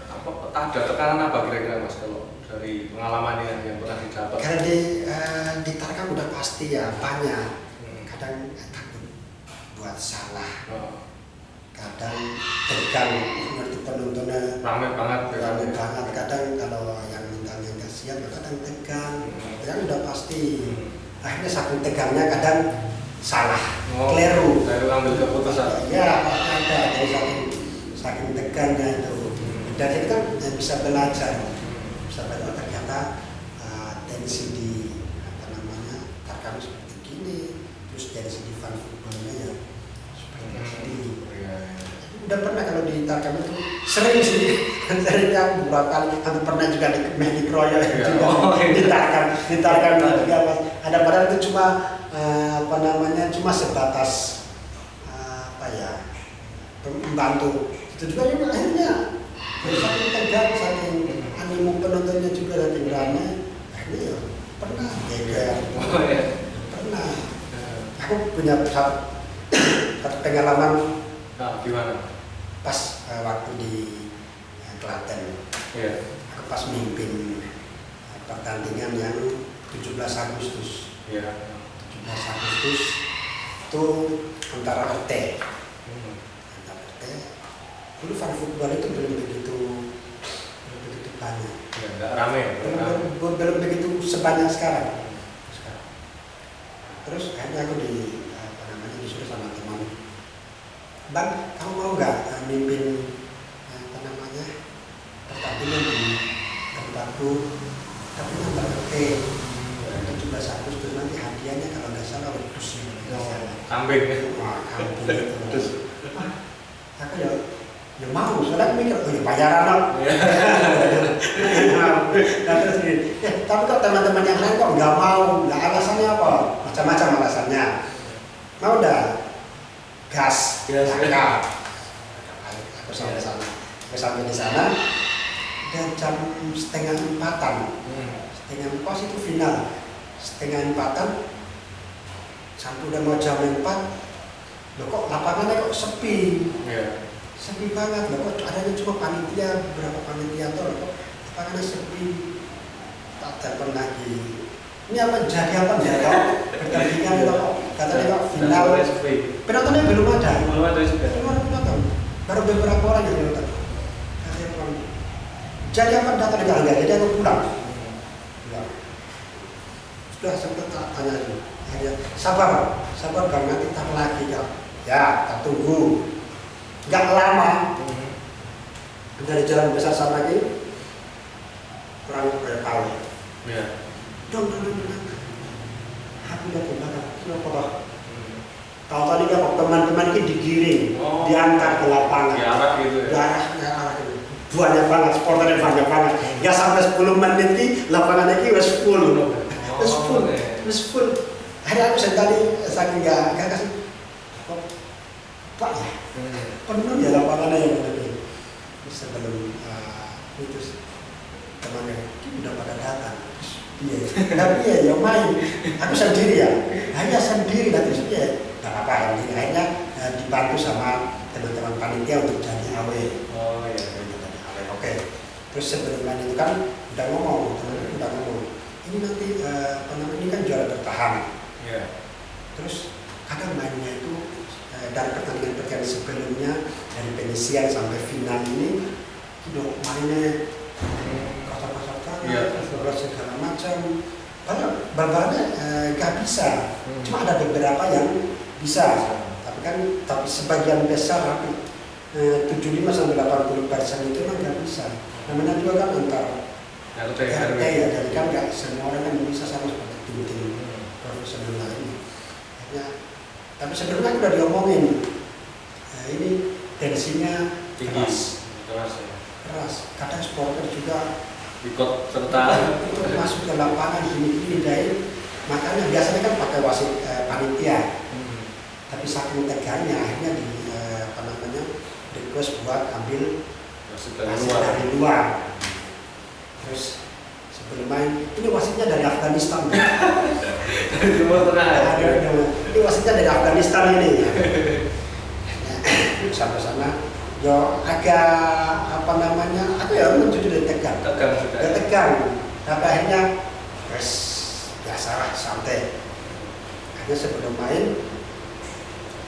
A: ada tekanan apa kira-kira Mas kalau dari pengalamannya yang pernah didapat?
B: Karena di Tarkam udah pasti ya banyak. Kadang takut dibuat salah.
A: Oh.
B: Kadang tegang, ngerti penontonnya
A: Rame banget.
B: rame banget. Kadang kalau yang mentalnya nggak siap, ya kadang tegang. Tegang udah pasti. Akhirnya saking tegangnya kadang salah, keliru.
A: Keliru ambil keputusan.
B: Ya pasti ada. Jadi saking tegangnya itu. Dan itu kan bisa belajar. Bisa belajar ternyata tensi di apa namanya Tarkam seperti gini. Terus dari segi fan footballnya ya seperti ini. Udah pernah kalau di Tarkam itu sering sih, seringnya beberapa kali. Hampir pernah juga dikeroyok juga di Tarkam juga mas. Ada padahal itu cuma apa namanya cuma sebatas apa ya membantu. Itu juga yang akhirnya saking tegang, saking animo penontonnya juga dan rame. Akhirnya ya pernah geger, pernah. Aku punya satu pengalaman.
A: Nah, gimana?
B: Pas waktu di Klaten, aku pas mimpin pertandingan yang 17 Agustus. 17 Agustus itu antara RT. Antara RT. Dulu fan football itu belum begitu banyak.
A: Ya, nggak rame.
B: Belum begitu sebanyak sekarang. Terus akhirnya aku disuruh sama teman. Bang, kamu mau nggak mimpin pertandingan di tempatku? Tapi nomor RT 17 Agustus nanti hadiahnya kalau nggak salah wedus ya.
A: Kambing.
B: Wah, kambing itu. Aku ya mau, soalnya aku mikir, oh ya bayaran loh. Nah, terus gini, tapi kok teman-teman yang lain kok nggak mau, nggak alasannya apa? Macam-macam alasannya. Mau dah gas, aku sampai sana. Sampai di sana dan jam 3:30. Setengah pas itu final. 3:30 sampai udah mau jam 4. Loh kok lapangannya kok sepi? Sepi banget. Loh kok adanya cuma panitia, beberapa panitia tuh kok lapangannya sepi. Tak telepon lagi. Ini apa jadi apa enggak tahu pertandingan itu kok katanya kok final. Penontonnya belum ada.
A: Belum ada juga.
B: Belum ada penonton. Baru beberapa orang yang nonton. Jadi apa datang enggak? Jadi aku pulang. Sudah sempat tanya itu. Akhirnya sabar bang nanti tak lagi kak. Ya, tak tunggu. Enggak lama. Dari jalan besar sama lagi kurang berapa tahun. Dong. Aku udah kebakar. Kenapa kok? Tahu tadi kan teman-teman ini digiring, diantar ke lapangan.
A: Diarah gitu ya.
B: Diarah gitu. Banyak banget, supporternya banyak banget. Ya sampai 10 menit ini lapangan ini wes full. Wes full. Akhirnya aku tadi saking nggak kasih. Pak ya, penuh ya lapangannya yang tadi. Sebelum itu temannya udah pada datang. Iya, tapi ya main. Aku sendiri ya, hanya sendiri dan terus ya, nggak apa-apa. Akhirnya dibantu sama teman-teman panitia untuk jadi AW.
A: Oh iya.
B: Oke. Terus sebelum main itu kan udah ngomong, ini nanti ini kan juara bertahan. Terus kadang mainnya itu dari pertandingan sebelumnya dari penyisian sampai final ini, udah mainnya segala macam. Bal-balnya nggak bisa. Cuma ada beberapa yang bisa. Tapi sebagian besar 75 sampai 80% itu kan nggak bisa. Namanya juga kan antar RT ya, jadi kan nggak semua orang kan bisa sama seperti tim-tim profesional lainnya. Tapi sebelumnya udah diomongin. Ini tensinya keras. Kadang supporter juga
A: ikut serta
B: masuk ke lapangan gini dari makanya biasanya kan pakai wasit panitia. Tapi saking tegangnya akhirnya request buat ambil wasit dari luar. Terus sebelum main ini wasitnya dari Afghanistan.
A: Dari Timur Tengah.
B: Ini wasitnya dari Afghanistan ini. Sampai sana yo agak aku ya menjadi dari tegang. Tapi akhirnya biasa lah santai. Akhirnya sebelum main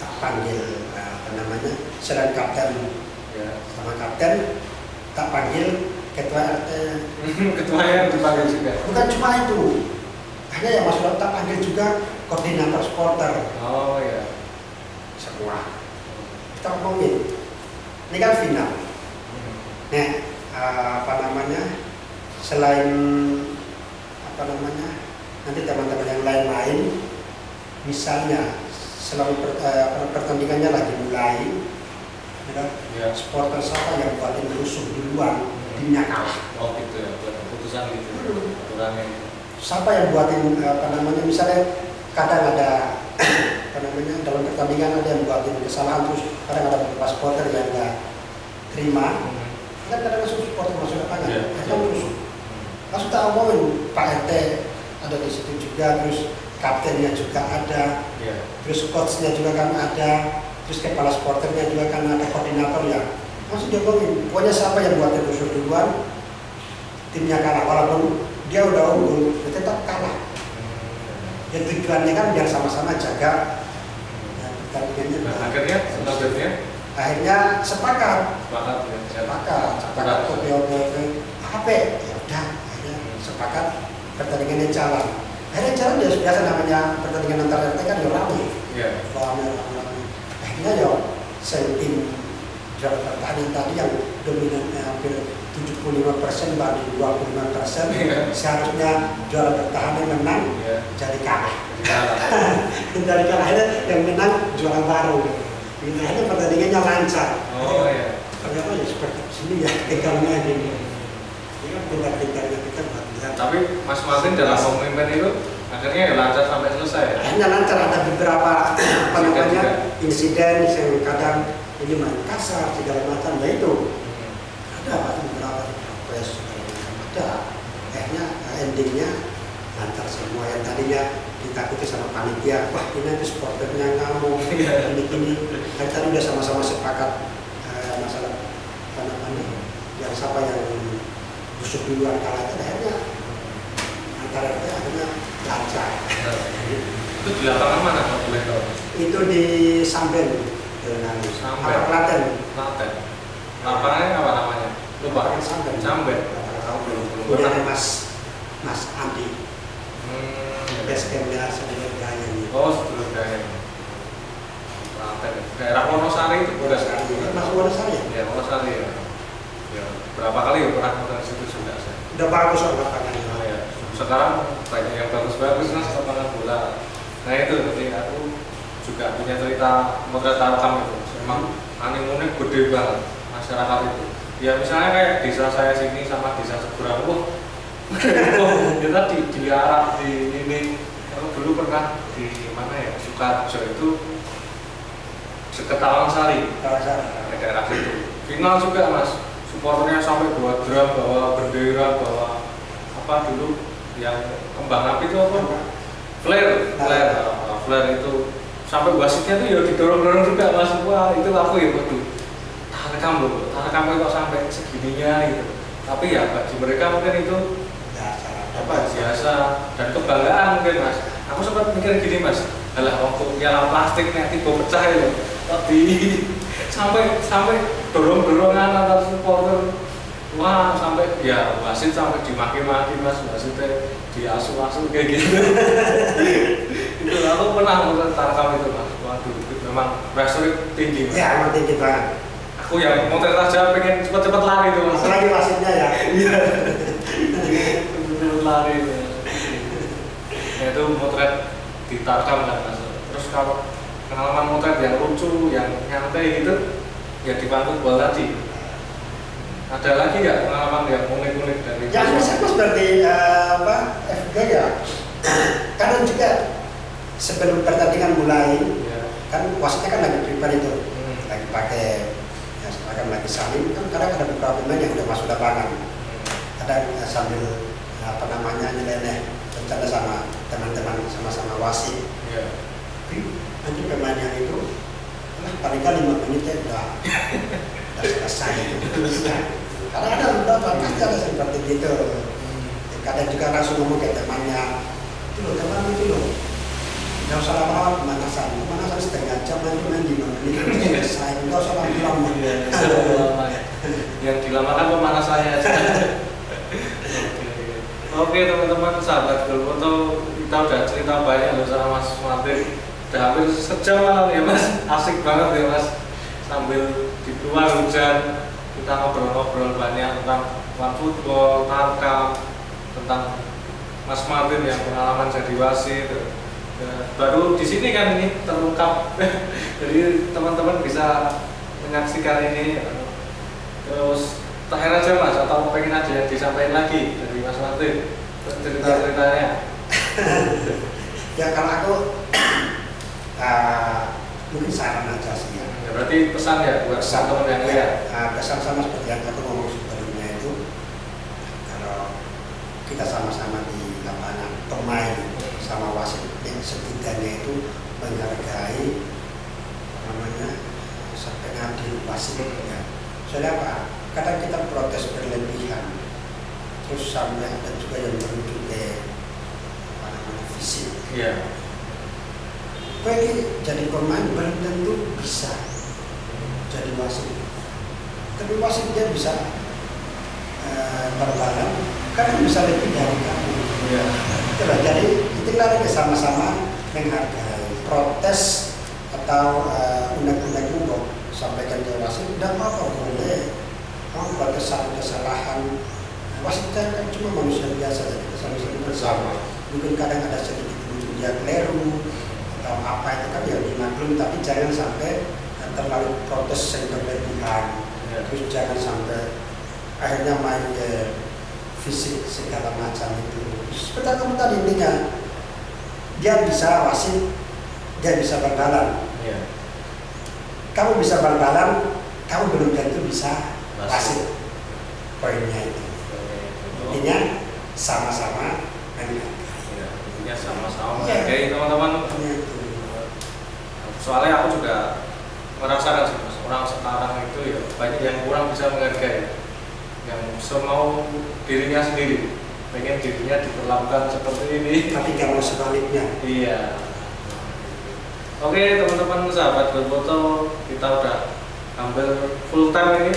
B: tak panggil selain kapten
A: Ya.
B: sama kapten tak panggil ketua RT.
A: Ketuanya dipanggil juga.
B: Bukan cuma itu, hanya yang masuk tak panggil juga koordinator supporter
A: Oh ya.
B: semua. Kita ngomongin, ini kan final. Nah, selain nanti teman-teman yang lain-lain, misalnya selama pertandingannya lagi mulai,
A: Ya.
B: supporter siapa yang buatin rusuh duluan, timnya kalah.
A: Oh gitu ya, buat keputusan gitu. Aturannya gitu.
B: Siapa yang buatin misalnya kadang ada dalam pertandingan ada yang buatin kesalahan, terus kadang ada beberapa supporter yang nggak terima, kadang langsung supporter masuk lapangan, akhirnya rusuh. Langsung tak omongin, Pak RT ada di situ juga, terus kaptennya juga ada, terus coachnya juga kan ada, terus kepala supporternya juga kan ada, koordinator ya. Langsung diomongin, pokoknya siapa yang buatin rusuh duluan, timnya kalah, walaupun dia udah unggul, dia tetap kalah. Ya tujuannya kan biar sama-sama jaga pertandingannya.
A: Nah, akhirnya
B: sepakat.
A: Sepakat.
B: HP ya udah, akhirnya sepakat pertandingannya jalan. Akhirnya jalan ya biasa namanya pertandingan antar RT kan ya ramai.
A: Iya.
B: Ramai. Akhirnya ya tim juara pertandingan tadi yang dominannya hampir 75% banding 25%, seharusnya juara bertahan yang menang, jadi kalah. Dari kalah yang menang juara baru. Akhirnya pertandingannya lancar.
A: Oh iya.
B: Ternyata ya seperti sini ya tegalnya gini. Ini kan pintar-pintarnya kita buat lihat.
A: Tapi Mas Martin dalam memimpin itu akhirnya ya lancar sampai selesai ya?
B: Akhirnya lancar, ada beberapa insiden yang kadang ini main kasar segala macam, ya itu ada beberapa proses ada. Akhirnya endingnya lancar semua. Yang tadinya ditakuti sama panitia, wah ini nanti supporternya ngamuk gini. Tadi udah sama-sama sepakat masalah yang siapa yang busuk duluan kalah, akhirnya antara itu akhirnya lancar.
A: Itu di lapangan mana kalau boleh tahu?
B: Itu di Samben, apa Klaten.
A: Lapangannya apa namanya? Lupa. Samben.
B: Punya Mas Andi. Basecampnya Sedulur Gaya.
A: Oh, Sedulur Gaya. Klaten. Daerah Wonosari itu bukan?
B: Masuk Wonosari ya?
A: Ya, Wonosari ya. Ya, berapa kali ya pernah ke situ sudah saya.
B: Udah bagus lapangannya.
A: Oh ya. Sekarang banyak yang bagus-bagus mas lapangan bola. Nah itu berarti aku juga punya cerita motret Tarkam itu. Memang animunya gede banget masyarakat itu. Ya misalnya kayak desa saya sini sama desa seberang, kita di Arab di ini. Aku dulu pernah di mana ya, Sukarjo itu Seketalang Sari, daerah situ. Final juga mas, supporternya sampai bawa drum, bawa bendera, bawa apa dulu yang kembang api itu apa? Flare itu sampai wasitnya tuh ya didorong-dorong juga mas. Wah itu aku ya waduh, Tarkam kok sampai segininya gitu. Tapi ya bagi mereka mungkin itu biasa dan kebanggaan mungkin mas. Aku sempat mikir gini mas, alah waktu piala plastik nanti gue pecah itu, tapi sampai dorong-dorongan antar supporter. Wah sampai ya wasit sampai dimaki-maki mas, wasitnya diasuh-asuh kayak gitu. Itu aku pernah nonton Tarkam itu mas. Waduh memang pressure tinggi mas.
B: Ya emang tinggi banget.
A: Aku yang motret aja pengen cepet-cepet lari tuh mas.
B: Apalagi wasitnya ya.
A: Iya. Cepet lari itu. Ya itu motret di Tarkam kan mas. Terus kalau pengalaman motret yang lucu, yang nyantai gitu, ya di Pangkut Bola tadi. Ada lagi nggak pengalaman yang unik-unik dari?
B: Yang bisa mas berarti FG ya. Kadang juga sebelum pertandingan mulai, kan wasitnya kan lagi prepare itu, lagi pakai, ya sekarang lagi saling, kan kadang ada beberapa pemain yang udah masuk lapangan, ada sambil nyeleneh bercanda sama teman-teman sama-sama wasit. Nanti pemain yang itu, paling kan 5 menit ya udah selesai itu. Karena ada beberapa pasti ada seperti gitu. Kadang juga langsung ngomong ke temannya, itu loh teman itu loh, Nggak usah lama-lama pemanasan setengah jam nanti main 5 menit selesai. Nggak usah lama-lama.
A: Yang dilamakan pemanasannya aja. Oke teman-teman sahabat Gulfoto, kita udah cerita banyak loh sama Mas Martin. Udah hampir sejam malam ya Mas, asik banget ya Mas. Sambil di luar hujan, kita ngobrol-ngobrol banyak tentang football, tarkam, tentang Mas Martin yang pengalaman jadi wasit. Baru di sini kan ini terungkap, jadi teman-teman bisa menyaksikan ini. Terus terakhir aja Mas, atau pengen ada yang disampaikan lagi dari Mas Martin cerita-ceritanya?
B: Ya kalau aku mungkin saran aja sih ya.
A: Berarti pesan ya buat teman-teman yang lihat.
B: Pesan sama seperti yang aku ngomong sebelumnya itu, kalau kita sama-sama di lapangan pemain sama wasit yang setidaknya itu menghargai sampai ngadil wasit ya. Soalnya apa? Kadang kita protes berlebihan, terus sampai ada juga yang menuju ke fisik.
A: Iya.
B: Ini jadi pemain belum tentu bisa jadi wasit, tapi wasit dia bisa berbalan, kadang bisa lebih dari kamu.
A: Iya.
B: Itulah, jadi itulah sama-sama menghargai protes atau undang-undang umum sampaikan ke wasit, tidak apa-apa boleh. Kamu protes satu kesalahan, wasit kan cuma manusia biasa, jadi sama-sama bersama. Mungkin kadang ada sedikit dia keliru atau apa itu kan ya dimaklum, tapi jangan sampai terlalu protes yang berlebihan. Terus jangan sampai akhirnya main ke fisik segala macam itu. Seperti kamu tadi intinya, dia bisa wasit, dia bisa berbalan.
A: Iya.
B: Kamu bisa berbalan, kamu belum tentu bisa wasit. Poinnya itu. Intinya sama-sama menghargai.
A: Ya, intinya sama-sama menghargai teman-teman. Soalnya aku juga merasakan sih Mas, orang sekarang itu ya banyak yang kurang bisa menghargai, yang semau dirinya sendiri, pengen dirinya diperlakukan seperti ini.
B: Tapi kalau sebaliknya.
A: Iya. Oke teman-teman sahabat Gulfoto, kita udah hampir full time ini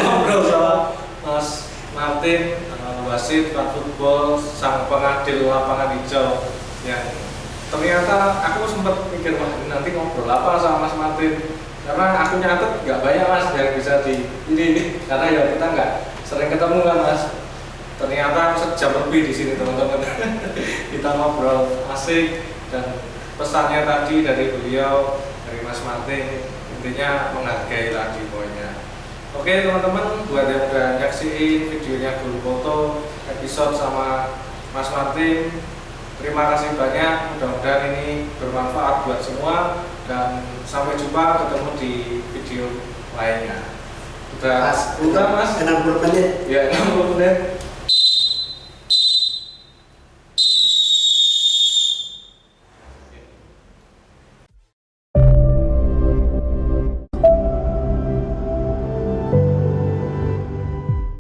A: ngobrol sama Mas Martin, wasit football, sang pengadil lapangan hijau yang ternyata aku sempat pikir wah nanti ngobrol apa sama Mas Martin, karena aku nyatet nggak banyak Mas yang bisa di ini karena ya kita nggak sering ketemu kan Mas. Ternyata sejam lebih di sini teman-teman. Kita ngobrol asik dan pesannya tadi dari beliau, dari Mas Martin, intinya menghargai tadi poinnya. Oke teman-teman, buat yang udah nyaksiin videonya Gulfoto episode sama Mas Martin, terima kasih banyak, mudah-mudahan ini bermanfaat buat semua dan sampai jumpa ketemu di video lainnya. Udah Mas?
B: 60 menit.
A: Ya 60 menit.